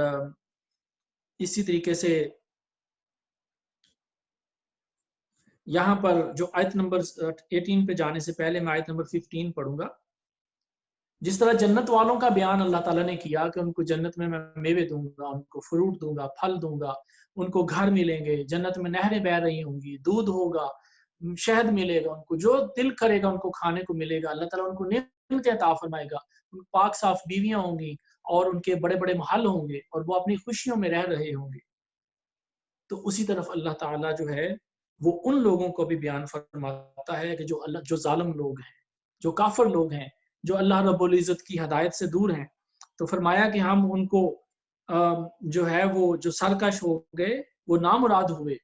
اسی طریقے سے یہاں پر جو آیت نمبر 18 پہ جانے سے پہلے میں آیت نمبر 15 پڑھوں گا۔ جس طرح جنت والوں کا بیان اللہ تعالیٰ نے کیا کہ ان کو جنت میں میوے دوں گا، ان کو فروٹ دوں گا، پھل دوں گا، ان کو گھر ملیں گے، جنت میں نہریں بہہ رہی ہوں گی، دودھ ہوگا، شہد ملے گا، ان کو جو دل کرے گا ان کو کھانے کو ملے گا، اللہ تعالیٰ ان کو نعمتیں عطا فرمائے گا، ان پاک صاف بیویاں ہوں گی، اور ان کے بڑے بڑے محل ہوں گے، اور وہ اپنی خوشیوں میں رہ رہے ہوں گے۔ تو اسی طرف اللہ تعالیٰ جو ہے وہ ان لوگوں کو بھی بیان فرماتا ہے کہ جو ظالم لوگ ہیں، جو کافر لوگ ہیں، جو اللہ رب العزت کی ہدایت سے دور ہیں، تو فرمایا کہ ہم ان کو جو ہے وہ جو سرکش ہو گئے، وہ نامراد ہوئے،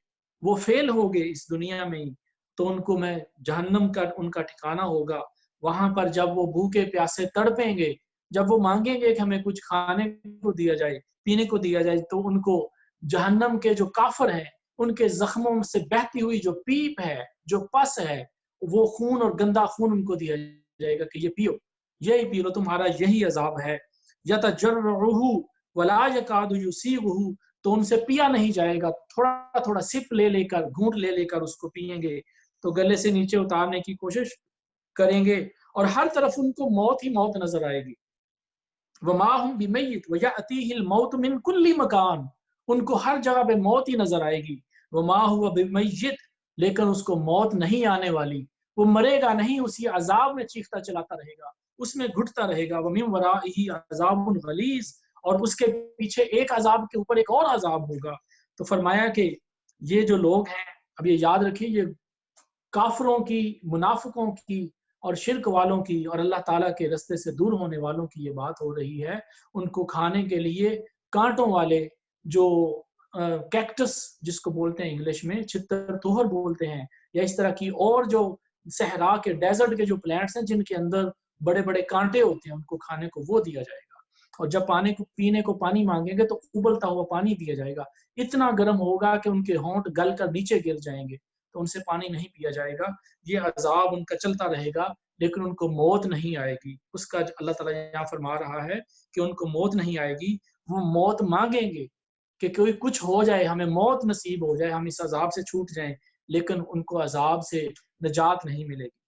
وہ فیل ہو گئے اس دنیا میں ہی، تو ان کو میں جہنم کا ان کا ٹھکانہ ہوگا، وہاں پر جب وہ بھوکے پیاسے تڑپیں گے، جب وہ مانگیں گے کہ ہمیں کچھ کھانے کو دیا جائے، پینے کو دیا جائے، تو ان کو جہنم کے جو کافر ہیں ان کے زخموں سے بہتی ہوئی جو پیپ ہے، جو پس ہے، وہ خون اور گندا خون ان کو دیا جائے گا کہ یہ پیو، یہی پی لو، تمہارا یہی عذاب ہے۔ یتجرعہ ولا یکاد یسیغہ، تو ان سے پیا نہیں جائے گا، تھوڑا تھوڑا سپ لے لے کر، گھونٹ لے لے کر اس کو پیئیں گے، تو گلے سے نیچے اتارنے کی کوشش کریں گے، اور ہر طرف ان کو موت ہی موت نظر آئے گی۔ وما ہم بمیت ویأتیہ الموت من کل مکان، ان کو ہر جگہ پہ موت ہی نظر آئے گی۔ وما ہوا بمیت، لیکن اس کو موت نہیں آنے والی، وہ مرے گا نہیں، اسی عذاب میں چیختا چلاتا رہے گا، اس میں گھٹتا رہے گا۔ ومن ورائہ عذاب غلیظ، اور اس کے پیچھے ایک عذاب کے اوپر ایک اور عذاب ہوگا۔ تو فرمایا کہ یہ جو لوگ ہیں، اب یہ یاد رکھیے، یہ کافروں کی، منافقوں کی اور شرک والوں کی اور اللہ تعالیٰ کے رستے سے دور ہونے والوں کی یہ بات ہو رہی ہے۔ ان کو کھانے کے لیے کانٹوں والے جو کیکٹس جس کو بولتے ہیں انگلش میں، چھتر توہر بولتے ہیں، یا اس طرح کی اور جو صحرا کے ڈیزرٹ کے جو پلانٹس ہیں جن کے اندر بڑے بڑے کانٹے ہوتے ہیں، ان کو کھانے کو وہ دیا جائے گا، اور جب پینے کو پانی مانگیں گے تو ابلتا ہوا پانی دیا جائے گا، اتنا گرم ہوگا کہ ان کے ہونٹ گل کر نیچے گر جائیں گے، تو ان سے پانی نہیں پیا جائے گا۔ یہ عذاب ان کا چلتا رہے گا، لیکن ان کو موت نہیں آئے گی. اس کا اللہ تعالیٰ یہاں فرما رہا ہے کہ ان کو موت نہیں آئے گی. وہ موت مانگیں گے کہ کوئی کچھ ہو جائے، ہمیں موت نصیب ہو جائے، ہم اس عذاب سے چھوٹ جائیں، لیکن ان کو عذاب سے نجات نہیں ملے گی.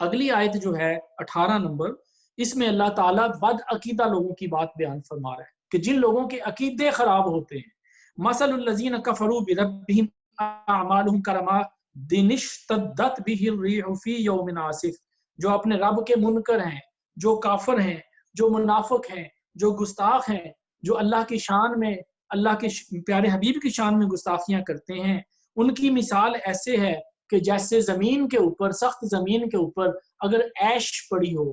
اگلی آیت جو ہے 18 نمبر، اس میں اللہ تعالیٰ بد عقیدہ لوگوں کی بات بیان فرما رہا ہے کہ جن لوگوں کے عقیدے خراب ہوتے ہیں. مثل الذین کفروا بربہم اعمالہم کرماد اشتدت بہ الریح فی یوم عاصف. جو اپنے رب کے منکر ہیں، جو کافر ہیں، جو منافق ہیں، جو گستاخ ہیں، جو اللہ کی شان میں، اللہ کے پیارے حبیب کی شان میں گستاخیاں کرتے ہیں، ان کی مثال ایسے ہے کہ جیسے زمین کے اوپر، سخت زمین کے اوپر اگر ایش پڑی ہو،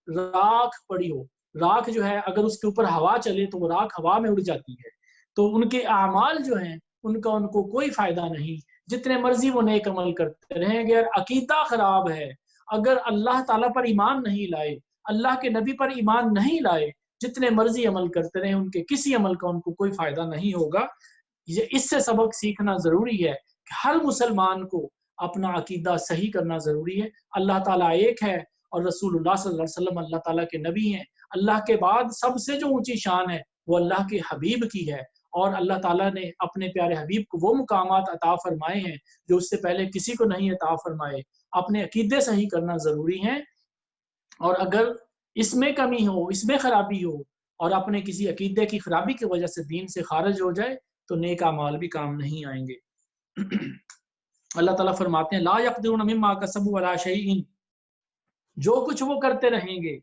راکھ پڑی ہو. راکھ جو ہے اگر اس کے اوپر ہوا چلے تو وہ راکھ ہوا میں اڑ جاتی ہے. تو ان کے اعمال جو ہیں ان کو کوئی فائدہ نہیں، جتنے مرضی وہ نیک عمل کرتے رہیں. اگر عقیدہ خراب ہے، اگر اللہ تعالیٰ پر ایمان نہیں لائے، اللہ کے نبی پر ایمان نہیں لائے، جتنے مرضی عمل کرتے رہیں، ان کے کسی عمل کا ان کو کوئی فائدہ نہیں ہوگا. اس سے سبق سیکھنا ضروری ہے کہ ہر مسلمان کو اپنا عقیدہ صحیح کرنا ضروری ہے. اللہ تعالیٰ ایک ہے اور رسول اللہ صلی اللہ علیہ وسلم اللہ تعالیٰ کے نبی ہیں. اللہ کے بعد سب سے جو اونچی شان ہے وہ اللہ کے حبیب کی ہے، اور اللہ تعالیٰ نے اپنے پیارے حبیب کو وہ مقامات عطا فرمائے ہیں جو اس سے پہلے کسی کو نہیں عطا فرمائے. اپنے عقیدے صحیح کرنا ضروری ہے، اور اگر اس میں کمی ہو، اس میں خرابی ہو، اور اپنے کسی عقیدے کی خرابی کی وجہ سے دین سے خارج ہو جائے تو نیک اعمال بھی کام نہیں آئیں گے. اللہ تعالیٰ فرماتے ہیں لا یقدرون مما کسبوا ولا شیء. جو کچھ وہ کرتے رہیں گے،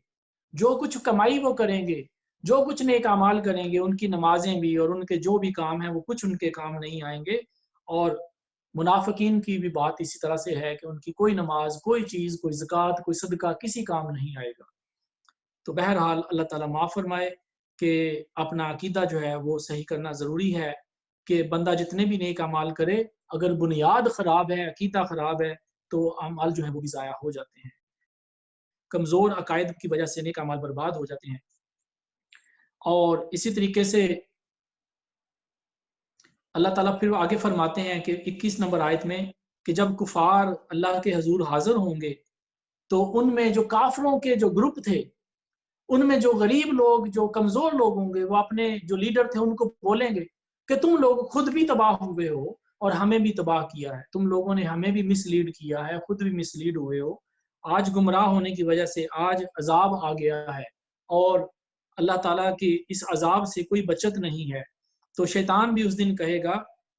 جو کچھ کمائی وہ کریں گے، جو کچھ نیک اعمال کریں گے، ان کی نمازیں بھی اور ان کے جو بھی کام ہیں وہ کچھ ان کے کام نہیں آئیں گے. اور منافقین کی بھی بات اسی طرح سے ہے کہ ان کی کوئی نماز، کوئی چیز، کوئی زکوٰۃ، کوئی صدقہ کسی کام نہیں آئے گا. تو بہرحال اللہ تعالیٰ معاف فرمائے کہ اپنا عقیدہ جو ہے وہ صحیح کرنا ضروری ہے کہ بندہ جتنے بھی نیک اعمال کرے، اگر بنیاد خراب ہے، عقیدہ خراب ہے، تو اعمال جو ہے وہ بھی ضائع ہو جاتے ہیں. کمزور عقائد کی وجہ سے نیک اعمال برباد ہو جاتے ہیں. اور اسی طریقے سے اللہ تعالیٰ پھر آگے فرماتے ہیں کہ 21 نمبر آیت میں کہ جب کفار اللہ کے حضور حاضر ہوں گے تو ان میں جو کافروں کے جو گروپ تھے، ان میں جو غریب لوگ، جو کمزور لوگ ہوں گے، وہ اپنے جو لیڈر تھے ان کو بولیں گے کہ تم لوگ خود بھی تباہ ہوئے ہو اور ہمیں بھی تباہ کیا ہے. تم لوگوں نے ہمیں بھی مس لیڈ کیا ہے، خود بھی مس لیڈ ہوئے ہو. آج گمراہ ہونے کی وجہ سے آج عذاب آ گیا ہے، اور اللہ تعالیٰ کی اس عذاب سے کوئی بچت نہیں ہے. تو شیطان بھی اس دن کہے گا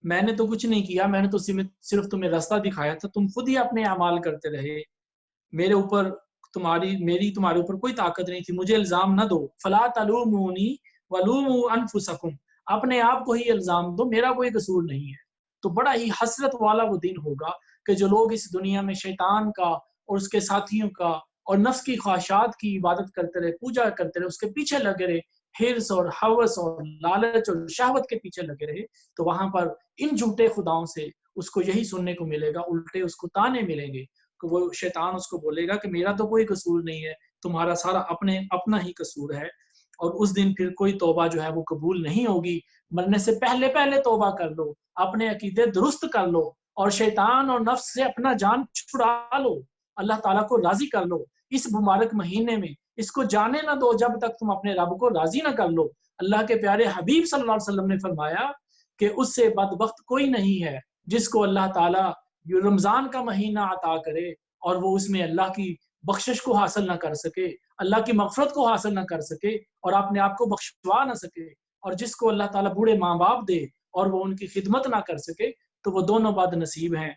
میں نے تو کچھ نہیں کیا، میں نے تو صرف تمہیں راستہ دکھایا تھا، تم خود ہی اپنے اعمال کرتے رہے، میرے اوپر میری تمہارے اوپر کوئی طاقت نہیں تھی، مجھے الزام نہ دو. فلا تلومونی ولوموا انفسکم. اپنے آپ کو ہی الزام دو، میرا کوئی قصور نہیں ہے. تو بڑا ہی حسرت والا وہ دن ہوگا کہ جو لوگ اس دنیا میں شیطان کا اور اس کے ساتھیوں کا اور نفس کی خواہشات کی عبادت کرتے رہے، پوجا کرتے رہے، اس کے پیچھے لگے رہے، حرص اور ہوس اور لالچ اور شہوت کے پیچھے لگے رہے، تو وہاں پر ان جھوٹے خداؤں سے اس کو یہی سننے کو ملے گا، الٹے اس کو تانے ملیں گے کہ وہ شیطان اس کو بولے گا کہ میرا تو کوئی قصور نہیں ہے، تمہارا سارا اپنا ہی قصور ہے. اور اس دن پھر کوئی توبہ جو ہے وہ قبول نہیں ہوگی. مرنے سے پہلے توبہ کر لو، اپنے عقیدے درست کر لو، اور شیطان اور نفس سے اپنا جان چھڑا لو، اللہ تعالیٰ کو راضی کر لو. اس مبارک مہینے میں اس کو جانے نہ دو جب تک تم اپنے رب کو راضی نہ کر لو. اللہ کے پیارے حبیب صلی اللہ علیہ وسلم نے فرمایا کہ اس سے بدبخت کوئی نہیں ہے جس کو اللہ تعالیٰ رمضان کا مہینہ عطا کرے اور وہ اس میں اللہ کی بخشش کو حاصل نہ کر سکے، اللہ کی مغفرت کو حاصل نہ کر سکے اور اپنے آپ کو بخشوا نہ سکے، اور جس کو اللہ تعالیٰ بوڑھے ماں باپ دے اور وہ ان کی خدمت نہ کر سکے، تو وہ دونوں بد نصیب ہیں.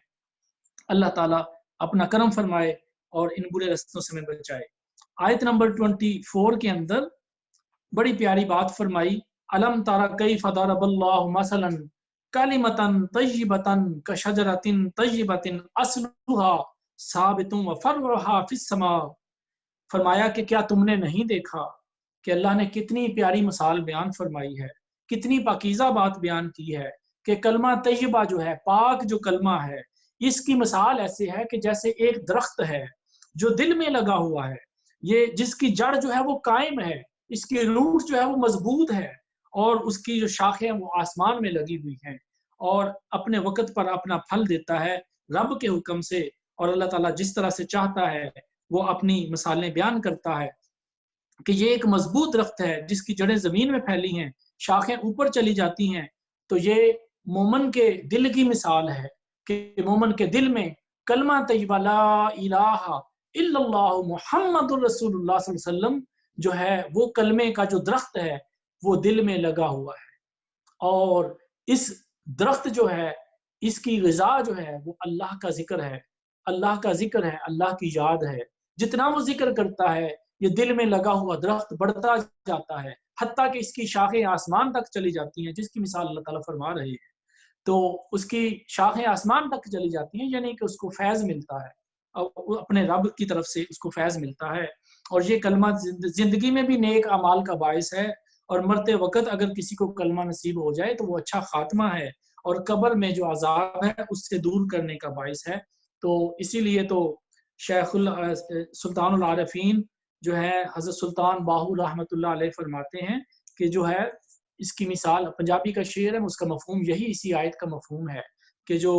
اللہ تعالیٰ اپنا کرم فرمائے اور ان برے رستوں سے ہمیں بچائے. آیت نمبر 24 کے اندر بڑی پیاری بات فرمائی. الم تر کیف ضرب اللہ مثلا کلمۃ طیبۃ کشجرۃ طیبۃ اصلها ثابت وفرعها فی السماء. فرمایا کہ کیا تم نے نہیں دیکھا کہ اللہ نے کتنی پیاری مثال بیان فرمائی ہے، کتنی پاکیزہ بات بیان کی ہے کہ کلمہ طیبہ جو ہے، پاک جو کلمہ ہے، اس کی مثال ایسے ہے کہ جیسے ایک درخت ہے جو دل میں لگا ہوا ہے، یہ جس کی جڑ جو ہے وہ قائم ہے، اس کی روٹ جو ہے وہ مضبوط ہے، اور اس کی جو شاخیں وہ آسمان میں لگی ہوئی ہیں، اور اپنے وقت پر اپنا پھل دیتا ہے رب کے حکم سے. اور اللہ تعالیٰ جس طرح سے چاہتا ہے وہ اپنی مثالیں بیان کرتا ہے کہ یہ ایک مضبوط درخت ہے جس کی جڑیں زمین میں پھیلی ہیں، شاخیں اوپر چلی جاتی ہیں. تو یہ مومن کے دل کی مثال ہے کہ مومن کے دل میں کلمہ طیبہ لا الہ الا اللہ محمد الرسول اللہ صلی اللہ علیہ وسلم جو ہے وہ کلمے کا جو درخت ہے وہ دل میں لگا ہوا ہے. اور اس درخت جو ہے اس کی غذا جو ہے وہ اللہ کا ذکر ہے، اللہ کا ذکر ہے، اللہ کی یاد ہے. جتنا وہ ذکر کرتا ہے یہ دل میں لگا ہوا درخت بڑھتا جاتا ہے، حتیٰ کہ اس کی شاخیں آسمان تک چلی جاتی ہیں، جس کی مثال اللہ تعالیٰ فرما رہے ہیں. تو اس کی شاخیں آسمان تک چلی جاتی ہیں، یعنی کہ اس کو فیض ملتا ہے، اور اپنے رب کی طرف سے اس کو فیض ملتا ہے. اور یہ کلمہ زندگی میں بھی نیک اعمال کا باعث ہے، اور مرتے وقت اگر کسی کو کلمہ نصیب ہو جائے تو وہ اچھا خاتمہ ہے، اور قبر میں جو عذاب ہے اس سے دور کرنے کا باعث ہے. تو اسی لیے تو شیخ سلطان العارفین جو ہے حضرت سلطان باہو رحمۃ اللہ علیہ فرماتے ہیں کہ جو ہے اس کی مثال پنجابی کا شعر ہے، اس کا مفہوم یہی اسی آیت کا مفہوم ہے کہ جو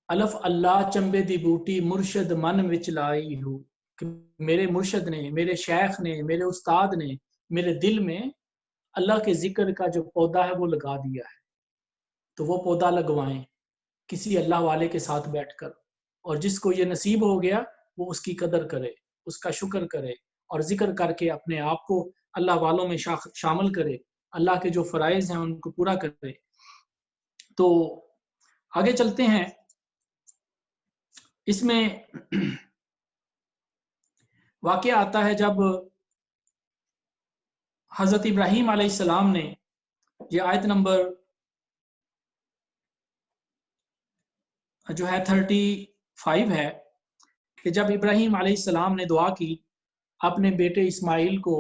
الف اللہ چمبے دی بوٹی مرشد من وچ لائی ہو، کہ میرے مرشد نے، میرے شیخ نے، میرے استاد نے میرے دل میں اللہ کے ذکر کا جو پودا ہے وہ لگا دیا ہے. تو وہ پودا لگوائیں کسی اللہ والے کے ساتھ بیٹھ کر، اور جس کو یہ نصیب ہو گیا وہ اس کی قدر کرے، اس کا شکر کرے، اور ذکر کر کے اپنے آپ کو اللہ والوں میں شامل کرے، اللہ کے جو فرائض ہیں ان کو پورا کرے. تو آگے چلتے ہیں. اس میں واقعہ آتا ہے جب حضرت ابراہیم علیہ السلام نے، یہ آیت نمبر جو ہے 35 ہے، کہ جب ابراہیم علیہ السلام نے دعا کی اپنے بیٹے اسماعیل کو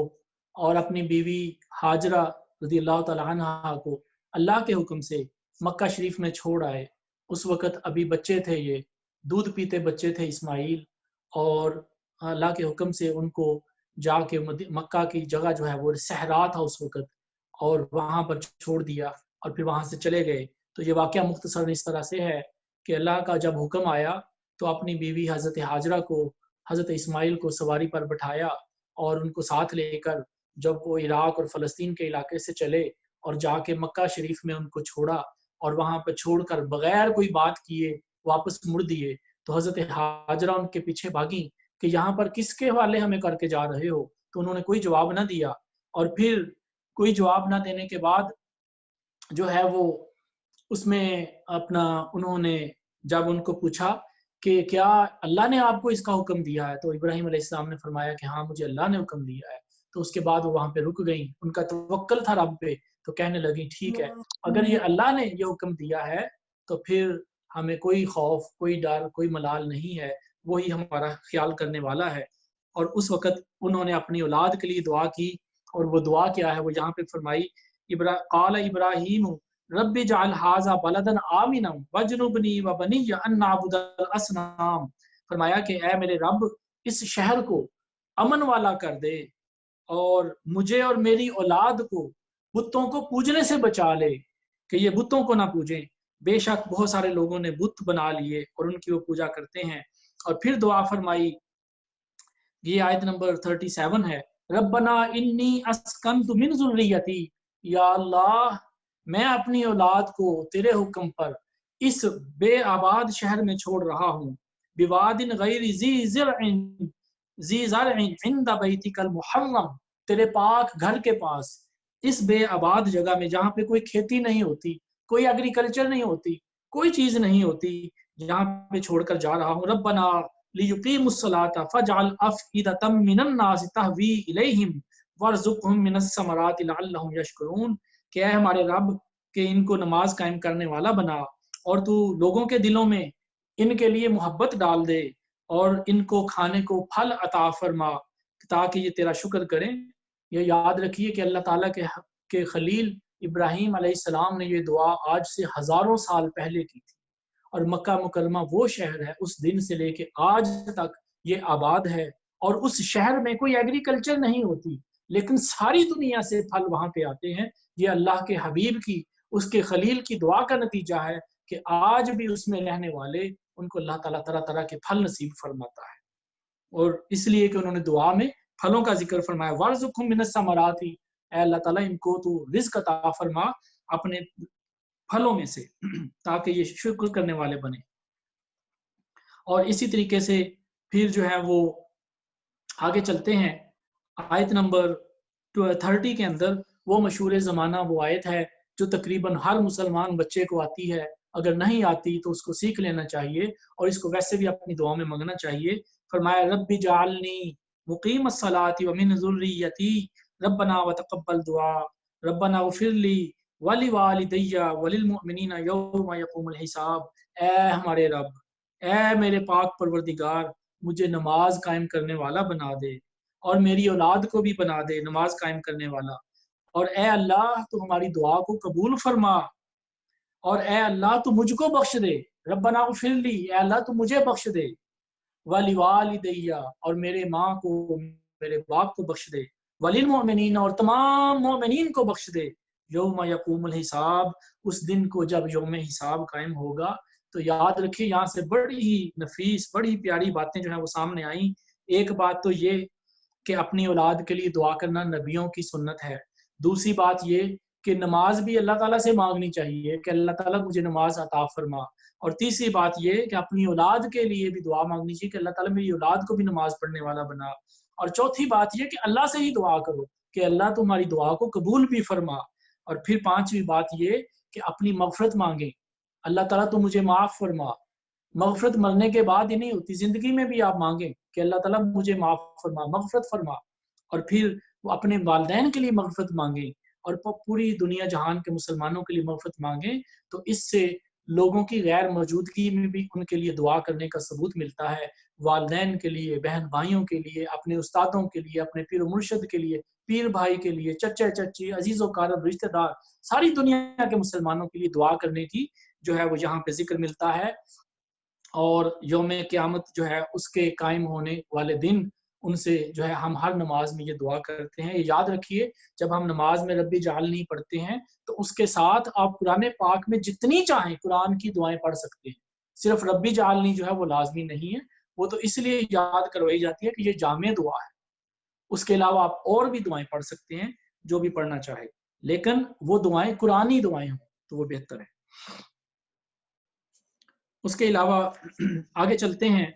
اور اپنی بیوی ہاجرہ رضی اللہ تعالیٰ عنہ کو اللہ کے حکم سے مکہ شریف میں چھوڑ آئے. اس وقت ابھی بچے تھے، یہ دودھ پیتے بچے تھے اسماعیل، اور اللہ کے حکم سے ان کو جا کے مکہ کی جگہ جو ہے وہ صحرا تھا اس وقت، اور وہاں پر چھوڑ دیا اور پھر وہاں سے چلے گئے. تو یہ واقعہ مختصر اس طرح سے ہے کہ اللہ کا جب حکم آیا تو اپنی بیوی حضرت ہاجرہ کو، حضرت اسماعیل کو سواری پر بٹھایا اور ان کو ساتھ لے کر جب وہ عراق اور فلسطین کے علاقے سے چلے اور جا کے مکہ شریف میں ان کو چھوڑا، اور وہاں پہ چھوڑ کر بغیر کوئی بات کیے واپس مڑ دیے. تو حضرت ہاجرہ ان کے پیچھے بھاگی کہ یہاں پر کس کے حوالے ہمیں کر کے جا رہے ہو؟ تو انہوں نے کوئی جواب نہ دیا، اور پھر کوئی جواب نہ دینے کے بعد جو ہے وہ اس میں اپنا انہوں نے جب ان کو پوچھا کہ کیا اللہ نے آپ کو اس کا حکم دیا ہے، تو ابراہیم علیہ السلام نے فرمایا کہ ہاں مجھے اللہ نے حکم دیا ہے. تو اس کے بعد وہ وہاں پہ رک گئیں، ان کا توکل تھا رب پہ. تو کہنے لگی ٹھیک ہے، اگر یہ اللہ نے یہ حکم دیا ہے تو پھر ہمیں کوئی خوف، کوئی ڈر، کوئی ملال نہیں ہے، وہی ہمارا خیال کرنے والا ہے. اور اس وقت انہوں نے اپنی اولاد کے لیے دعا کی، اور وہ دعا کیا ہے وہ یہاں پہ فرمائی، قال ابراہیم رب اجعل ھذا بلدا آمنا واجنبنی وبنی ان نعبد الاصنام. فرمایا کہ اے میرے رب اس شہر کو امن والا کر دے، اور مجھے اور میری اولاد کو بتوں کو پوجنے سے بچا لے، کہ یہ بتوں کو نہ پوجیں. بے شک بہت سارے لوگوں نے بت بنا لیے اور ان کی وہ پوجا کرتے ہیں. اور پھر دعا فرمائی، یہ آیت نمبر 37 ہے، ربنا انی اسکنت من ذریتی، یا اللہ میں اپنی اولاد کو تیرے حکم پر اس بے آباد شہر میں چھوڑ رہا ہوں، بواد غیر ذی زرع عند بیتک المحرم، تیرے پاک گھر کے پاس اس بے آباد جگہ میں جہاں پہ کوئی کھیتی نہیں ہوتی، کوئی ایگریکلچر نہیں ہوتی، کوئی چیز نہیں ہوتی، جہاں پہ چھوڑ کر جا رہا ہوں. ربنا لیقیموا الصلاۃ فاجعل افئدۃ من الناس تہوی الیہم وارزقہم من الثمرات لعلہم یشکرون، کہ اے ہمارے رب کہ ان کو نماز قائم کرنے والا بنا، اور تو لوگوں کے دلوں میں ان کے لیے محبت ڈال دے، اور ان کو کھانے کو پھل عطا فرما تاکہ یہ تیرا شکر کریں. یہ یاد رکھیے کہ اللہ تعالیٰ کے خلیل ابراہیم علیہ السلام نے یہ دعا آج سے ہزاروں سال پہلے کی تھی، اور مکہ مکرمہ وہ شہر ہے اس دن سے لے کے آج تک یہ آباد ہے، اور اس شہر میں کوئی ایگریکلچر نہیں ہوتی، لیکن ساری دنیا سے پھل وہاں پہ آتے ہیں. یہ اللہ کے حبیب کی، اس کے خلیل کی دعا کا نتیجہ ہے کہ آج بھی اس میں رہنے والے ان کو اللہ تعالیٰ طرح طرح کے پھل نصیب فرماتا ہے، اور اس لیے کہ انہوں نے دعا میں پھلوں کا ذکر فرمایا، وارزقہم من الثمرات، اے اللہ تعالیٰ ان کو تو رزق عطا فرما اپنے پھلوں میں سے تاکہ یہ شکر کرنے والے بنے۔ اور اسی طریقے سے پھر جو ہے وہ آگے چلتے ہیں، آیت نمبر 30 کے اندر وہ مشہور زمانہ وہ آیت ہے جو تقریباً ہر مسلمان بچے کو آتی ہے، اگر نہیں آتی تو اس کو سیکھ لینا چاہیے اور اس کو ویسے بھی اپنی دعا میں مانگنا چاہیے۔ فرمایا رب جعلنی مقیم الصلاۃ ومن ذریتی ربنا وتقبل دعا ربنا اغفر لی ولوالدی وللمؤمنین یوم یقوم الحساب، اے ہمارے رب، اے میرے پاک پروردگار، مجھے نماز قائم کرنے والا بنا دے اور میری اولاد کو بھی بنا دے نماز قائم کرنے والا، اور اے اللہ تو ہماری دعا کو قبول فرما، اور اے اللہ تو مجھ کو بخش دے، ربنا اغفر لی، اے اللہ تو مجھے بخش دے، وَلِوَالِدَيَّ، اور میرے ماں کو میرے باپ کو بخش دے، وَلِلْمُؤْمِنِينَ، اور تمام مومنین کو بخش دے، یوم یقوم الحساب، اس دن کو جب یوم حساب قائم ہوگا۔ تو یاد رکھیے یہاں سے بڑی ہی نفیس بڑی پیاری باتیں جو ہیں وہ سامنے آئیں۔ ایک بات تو یہ کہ اپنی اولاد کے لیے دعا کرنا نبیوں کی سنت ہے، دوسری بات یہ کہ نماز بھی اللہ تعالیٰ سے مانگنی چاہیے کہ اللہ تعالیٰ مجھے نماز عطا فرما، اور تیسری بات یہ کہ اپنی اولاد کے لیے بھی دعا مانگنی چاہیے کہ اللہ تعالیٰ میری اولاد کو بھی نماز پڑھنے والا بنا، اور چوتھی بات یہ کہ اللہ سے ہی دعا کرو کہ اللہ تمہاری دعا کو قبول بھی فرما، اور پھر پانچویں بات یہ کہ اپنی مغفرت مانگیں، اللہ تعالیٰ تو مجھے معاف فرما۔ مغفرت مرنے کے بعد ہی نہیں ہوتی، زندگی میں بھی آپ مانگیں کہ اللہ تعالیٰ مجھے معاف فرما، مغفرت فرما، اور پھر وہ اپنے والدین کے لیے مغفرت مانگیں اور پوری دنیا جہان کے مسلمانوں کے لیے مغفرت مانگیں۔ تو اس سے لوگوں کی غیر موجودگی میں بھی ان کے لیے دعا کرنے کا ثبوت ملتا ہے، والدین کے لیے، بہن بھائیوں کے لیے، اپنے استادوں کے لیے، اپنے پیر و مرشد کے لیے، پیر بھائی کے لیے، چچا چچی، عزیز و کارب، رشتہ دار، ساری دنیا کے مسلمانوں کے لیے دعا کرنے کی جو ہے وہ یہاں پہ ذکر ملتا ہے۔ اور یوم قیامت جو ہے اس کے قائم ہونے والے دن ان سے جو ہے ہم ہر نماز میں یہ دعا کرتے ہیں۔ یہ یاد رکھیے جب ہم نماز میں ربی جعلنی پڑھتے ہیں تو اس کے ساتھ آپ قرآن پاک میں جتنی چاہیں قرآن کی دعائیں پڑھ سکتے ہیں، صرف ربی جعلنی جو ہے وہ لازمی نہیں ہے، وہ تو اس لیے یاد کروائی جاتی ہے کہ یہ جامع دعا ہے، اس کے علاوہ آپ اور بھی دعائیں پڑھ سکتے ہیں جو بھی پڑھنا چاہے، لیکن وہ دعائیں قرآنی دعائیں ہوں تو وہ بہتر ہے۔ اس کے علاوہ آگے چلتے ہیں،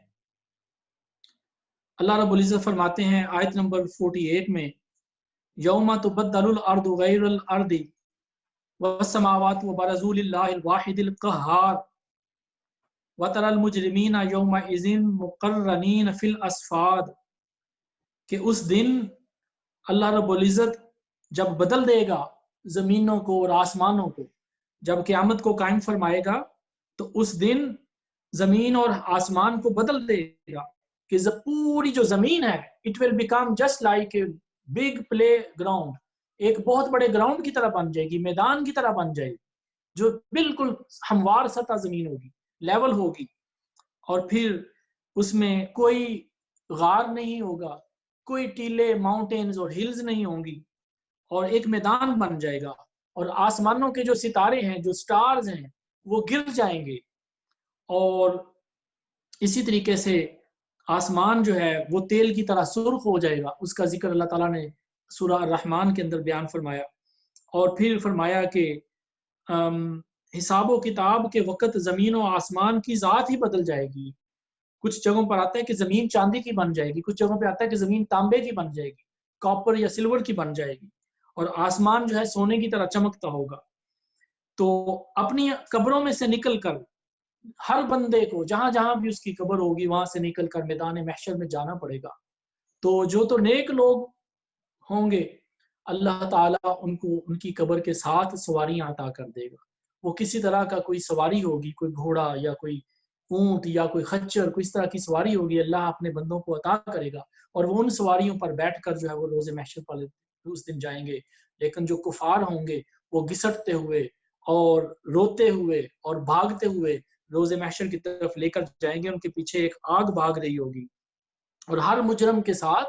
اللہ رب العزت فرماتے ہیں آیت نمبر 48 میں، یوم تبدل الارض غیر الارض والسماوات وبرزوا للہ الواحد القہار وترى المجرمین یومئذ مقرنین فی الاصفاد، کہ اس دن اللہ رب العزت جب بدل دے گا زمینوں کو اور آسمانوں کو، جب قیامت کو قائم فرمائے گا تو اس دن زمین اور آسمان کو بدل دے گا کہ پوری جو زمین ہے it will become just like a big play ground، ایک بہت بڑے گراؤنڈ کی طرح بن جائے گی، میدان کی طرح بن جائے گی جو بالکل ہموار سطح زمین ہوگی، لیول ہوگی، اور پھر اس میں کوئی غار نہیں ہوگا، کوئی ٹیلے، ماؤنٹینز اور ہلز نہیں ہوں گی، اور ایک میدان بن جائے گا، اور آسمانوں کے جو ستارے ہیں، جو سٹارز ہیں، وہ گر جائیں گے، اور اسی طریقے سے آسمان جو ہے وہ تیل کی طرح سرخ ہو جائے گا۔ اس کا ذکر اللہ تعالیٰ نے سورہ الرحمن کے اندر بیان فرمایا، اور پھر فرمایا کہ حساب و کتاب کے وقت زمین و آسمان کی ذات ہی بدل جائے گی۔ کچھ جگہوں پر آتا ہے کہ زمین چاندی کی بن جائے گی، کچھ جگہوں پہ آتا ہے کہ زمین تانبے کی بن جائے گی، کاپر یا سلور کی بن جائے گی، اور آسمان جو ہے سونے کی طرح چمکتا ہوگا۔ تو اپنی قبروں میں سے نکل کر ہر بندے کو جہاں جہاں بھی اس کی قبر ہوگی وہاں سے نکل کر میدان محشر میں جانا پڑے گا۔ تو جو تو نیک لوگ ہوں گے اللہ تعالیٰ ان کو ان کی قبر کے ساتھ سواریاں عطا کر دے گا، وہ کسی طرح کا کوئی سواری ہوگی، کوئی گھوڑا یا کوئی اونٹ یا کوئی خچر، کوئی اس طرح کی سواری ہوگی، اللہ اپنے بندوں کو عطا کرے گا، اور وہ ان سواریوں پر بیٹھ کر جو ہے وہ روز محشر پر اس دن جائیں گے۔ لیکن جو کفار ہوں گے وہ گھسٹتے ہوئے اور روتے ہوئے اور بھاگتے ہوئے روز محشر کی طرف لے کر جائیں گے، ان کے پیچھے ایک آگ بھاگ رہی ہوگی، اور ہر مجرم کے ساتھ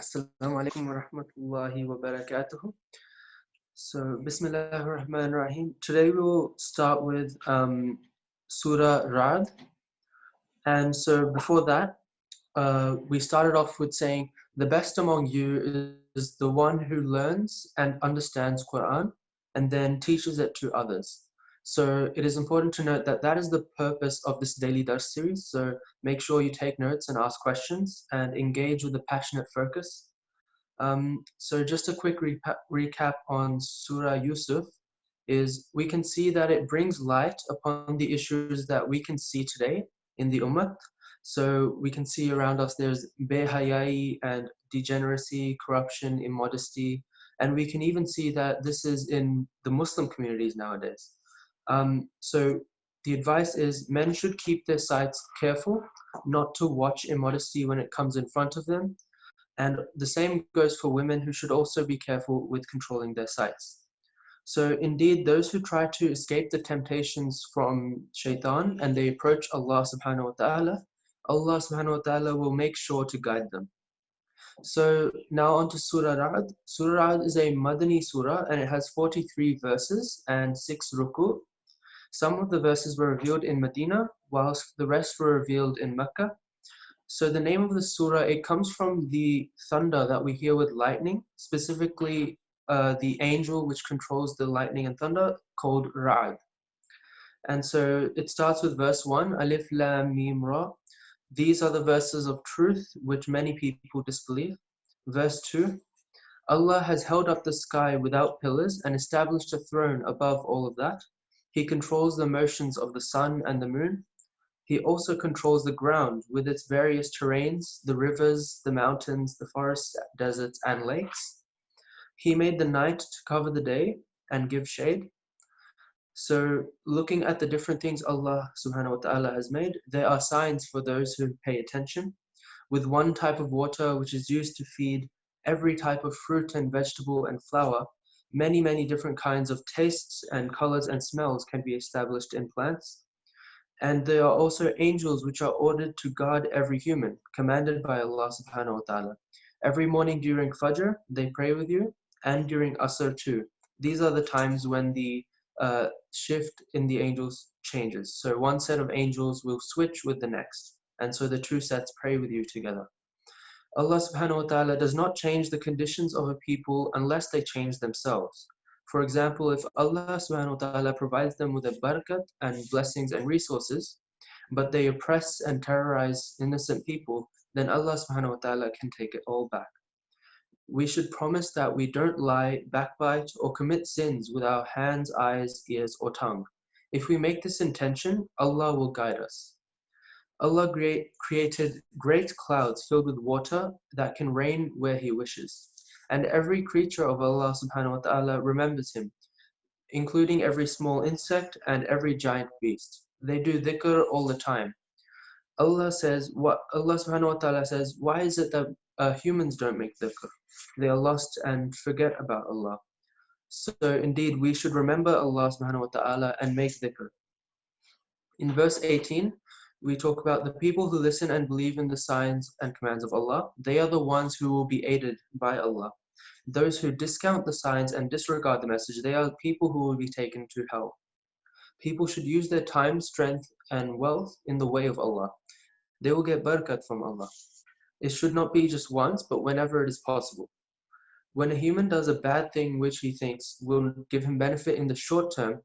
Assalamu alaikum wa rahmatullahi wa barakatuh. So, Bismillahir Rahmanir Rahim. Today we will start with Surah Ra'd. And so before that, we started off with saying, the best among you is the one who learns and understands Quran and then teaches it to others. So it is important to note that that is the purpose of this daily dars series. So make sure you take notes and ask questions and engage with a passionate focus. So just a quick recap on Surah Yusuf is we can see that it brings light upon the issues that we can see today in the Ummah. So we can see around us there's behayai and degeneracy, corruption, immodesty, and we can even see that this is in the Muslim communities nowadays. So the advice is men should keep their sights careful, not to watch immodesty when it comes in front of them. And the same goes for women who should also be careful with controlling their sights. So indeed, those who try to escape the temptations from shaitan and they approach Allah subhanahu wa ta'ala, Allah subhanahu wa ta'ala will make sure to guide them. So now on to Surah Ra'd. Surah Ra'd is a Madani surah and it has 43 verses and 6 ruku'. Some of the verses were revealed in Medina, whilst the rest were revealed in Mecca. So the name of the surah, it comes from the thunder that we hear with lightning, specifically the angel which controls the lightning and thunder called Ra'd. And so it starts with verse 1, Alif Lam Mim Ra. These are the verses of truth which many people disbelieve. Verse 2, Allah has held up the sky without pillars and established a throne above all of that. He controls the motions of the sun and the moon. He also controls the ground with its various terrains, the rivers, the mountains, the forests, deserts, and lakes. He made the night to cover the day and give shade. So looking at the different things Allah subhanahu wa ta'ala has made, there are signs for those who pay attention. With one type of water which is used to feed every type of fruit and vegetable and flower, many, many different kinds of tastes and colors and smells can be established in plants. And there are also angels which are ordered to guard every human, commanded by Allah subhanahu wa ta'ala. Every morning during Fajr, they pray with you, and during Asr too. These are the times when the shift in the angels changes. So one set of angels will switch with the next. And so the two sets pray with you together. Allah subhanahu wa ta'ala does not change the conditions of a people unless they change themselves. For example, if Allah subhanahu wa ta'ala provides them with a barakat and blessings and resources, but they oppress and terrorize innocent people, then Allah subhanahu wa ta'ala can take it all back. We should promise that we don't lie, backbite, or commit sins with our hands, eyes, ears, or tongue. If we make this intention, Allah will guide us. Allah created great clouds filled with water that can rain where He wishes. And every creature of Allah subhanahu wa ta'ala remembers Him, including every small insect and every giant beast. They do dhikr all the time. Allah subhanahu wa ta'ala says, why is it that humans don't make dhikr? They are lost and forget about Allah. So indeed, we should remember Allah subhanahu wa ta'ala and make dhikr. In verse 18, we talk about the people who listen and believe in the signs and commands of Allah. They are the ones who will be aided by Allah. Those who discount the signs and disregard the message, they are people who will be taken to hell. People should use their time, strength, and wealth in the way of Allah. They will get barakat from Allah. It should not be just once, but whenever it is possible. When a human does a bad thing which he thinks will give him benefit in the short term,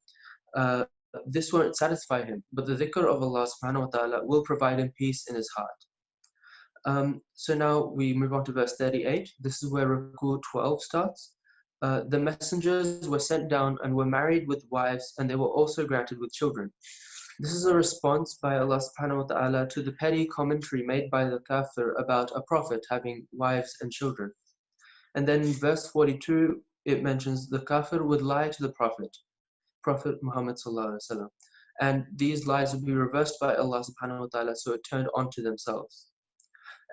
this won't satisfy him, but the dhikr of Allah subhanahu wa ta'ala will provide him peace in his heart. So now we move on to verse 38. This is where Ruku 12 starts. The messengers were sent down and were married with wives, and they were also granted with children. This is a response by Allah subhanahu wa ta'ala to the petty commentary made by the kafir about a prophet having wives and children. And then in verse 42, it mentions the kafir would lie to the Prophet Muhammad sallallahu alaihi wasallam, and these lies would be reversed by Allah subhanahu wa ta'ala, so it turned onto themselves.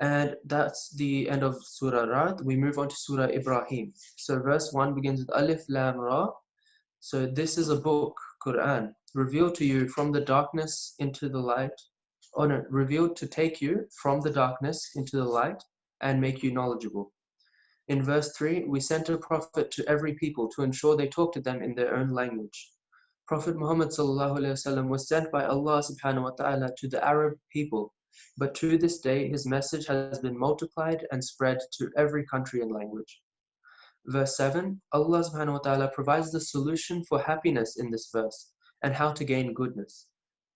And that's the end of Surah Ra'd. We move on to Surah Ibrahim. So verse 1 begins with Alif Lam Ra. So this is a book, Quran, revealed to you from the darkness into the light, revealed to take you from the darkness into the light and make you knowledgeable. In verse 3, we sent a prophet to every people to ensure they talk to them in their own language. Prophet Muhammad sallallahu alaihi wasallam was sent by Allah subhanahu wa ta'ala to the Arab people, but to this day his message has been multiplied and spread to every country and language. Verse 7, Allah subhanahu wa ta'ala provides the solution for happiness in this verse and how to gain goodness.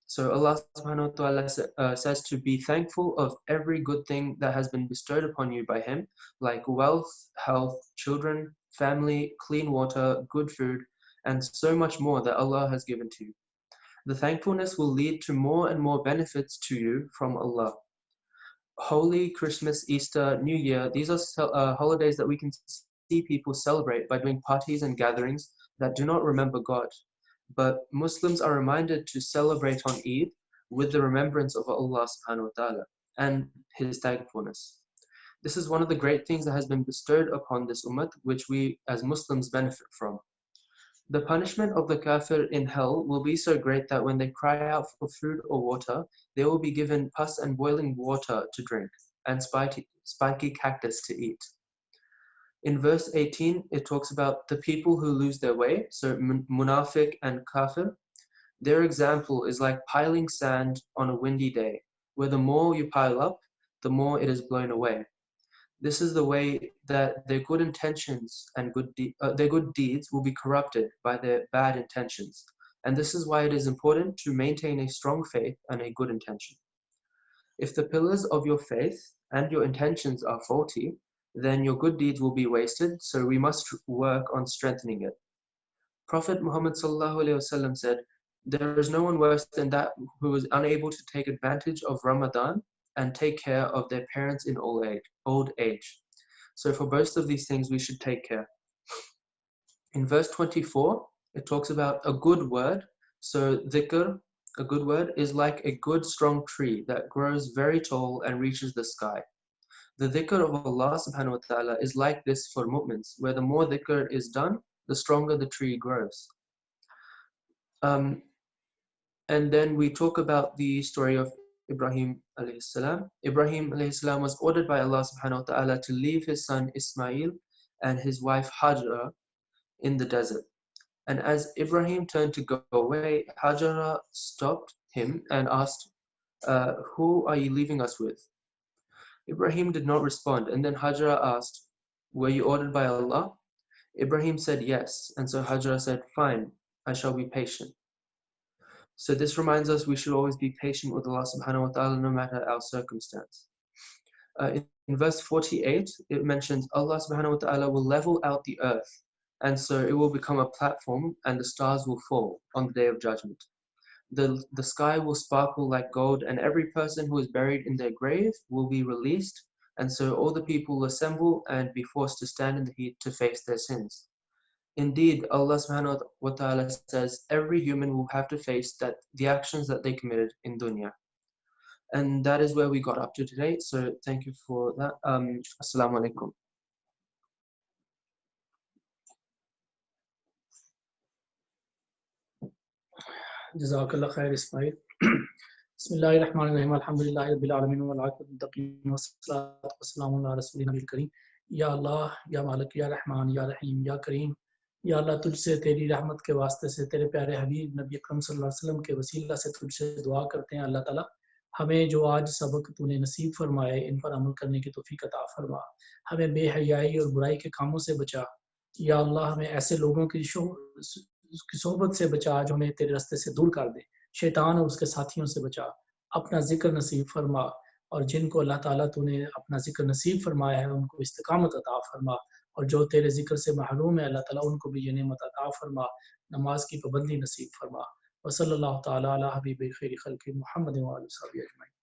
So Allah subhanahu wa ta'ala says to be thankful of every good thing that has been bestowed upon you by Him, like wealth, health, children, family, clean water, good food, and so much more that Allah has given to you. The thankfulness will lead to more and more benefits to you from Allah. Holy, Christmas, Easter, New Year, these are holidays that we can see people celebrate by doing parties and gatherings that do not remember God. But Muslims are reminded to celebrate on Eid with the remembrance of Allah subhanahu wa ta'ala and His thankfulness. This is one of the great things that has been bestowed upon this ummah, which we as Muslims benefit from. The punishment of the kafir in hell will be so great that when they cry out for food or water, they will be given pus and boiling water to drink and spiky cactus to eat. In verse 18, it talks about the people who lose their way, so munafiq and kafir. Their example is like piling sand on a windy day, where the more you pile up, the more it is blown away. This is the way that their good intentions and their good deeds will be corrupted by their bad intentions. And this is why it is important to maintain a strong faith and a good intention. If the pillars of your faith and your intentions are faulty, then your good deeds will be wasted, so we must work on strengthening it. Prophet Muhammad sallallahu alaihi wasallam said, there is no one worse than that who is unable to take advantage of Ramadan and take care of their parents in old age. So for both of these things, we should take care. In verse 24, it talks about a good word. So dhikr, a good word, is like a good strong tree that grows very tall and reaches the sky. The dhikr of Allah subhanahu wa ta'ala is like this for mu'mins, where the more dhikr is done, the stronger the tree grows. And then we talk about the story of Ibrahim alayhi salam. Ibrahim alayhi salam was ordered by Allah subhanahu wa ta'ala to leave his son Ismail and his wife Hajara in the desert. And as Ibrahim turned to go away, Hajara stopped him and asked, who are you leaving us with? Ibrahim did not respond, and then Hajara asked, were you ordered by Allah? Ibrahim said yes, and so Hajara said, fine, I shall be patient. So this reminds us we should always be patient with Allah subhanahu wa ta'ala no matter our circumstance. In verse 48, it mentions Allah subhanahu wa ta'ala will level out the earth, and so it will become a platform and the stars will fall on the day of judgment. The sky will sparkle like gold, and every person who is buried in their grave will be released, and so all the people will assemble and be forced to stand in the heat to face their sins. Indeed, Allah subhanahu wa ta'ala says every human will have to face that the actions that they committed in dunya. And that is where we got up to today. So thank you for that. Assalamu alaikum. جزاک اللہ خیر اسماعیل. بسم اللہ الرحمن الرحیم الحمدللہ رب العالمین والعاقبۃ للمتقین والصلاۃ والسلام علی رسول نبی الکریم. یا اللہ، یا مالک، یا رحمان، یا رحیم، یا کریم. یا اللہ، تجھ سے تیری رحمت کے واسطے سے تیرے پیارے حبیب نبی اکرم صلی اللہ علیہ وسلم کے وسیلہ سے تجھ سے دعا کرتے ہیں. اللہ تعالیٰ ہمیں جو آج سبق تو نے نصیب فرمائے ان پر عمل کرنے کی توفیق عطا فرما. ہمیں بے حیائی اور برائی کے کاموں سے بچا. یا اللہ، ہمیں ایسے لوگوں کی صحبت سے بچا جو ہمیں تیرے راستے سے دور کر دے. شیطان اور اس کے ساتھیوں سے بچا. اپنا ذکر نصیب فرما، اور جن کو اللہ تعالیٰ تو نے اپنا ذکر نصیب فرمایا ہے ان کو استقامت عطا فرما، اور جو تیرے ذکر سے محروم ہے اللہ تعالیٰ ان کو بھی یہ نعمت عطا فرما. نماز کی پابندی نصیب فرما. وصلی اللہ تعالیٰ علی حبیب خیر خلق محمد وعلی صحبہ اجمعین.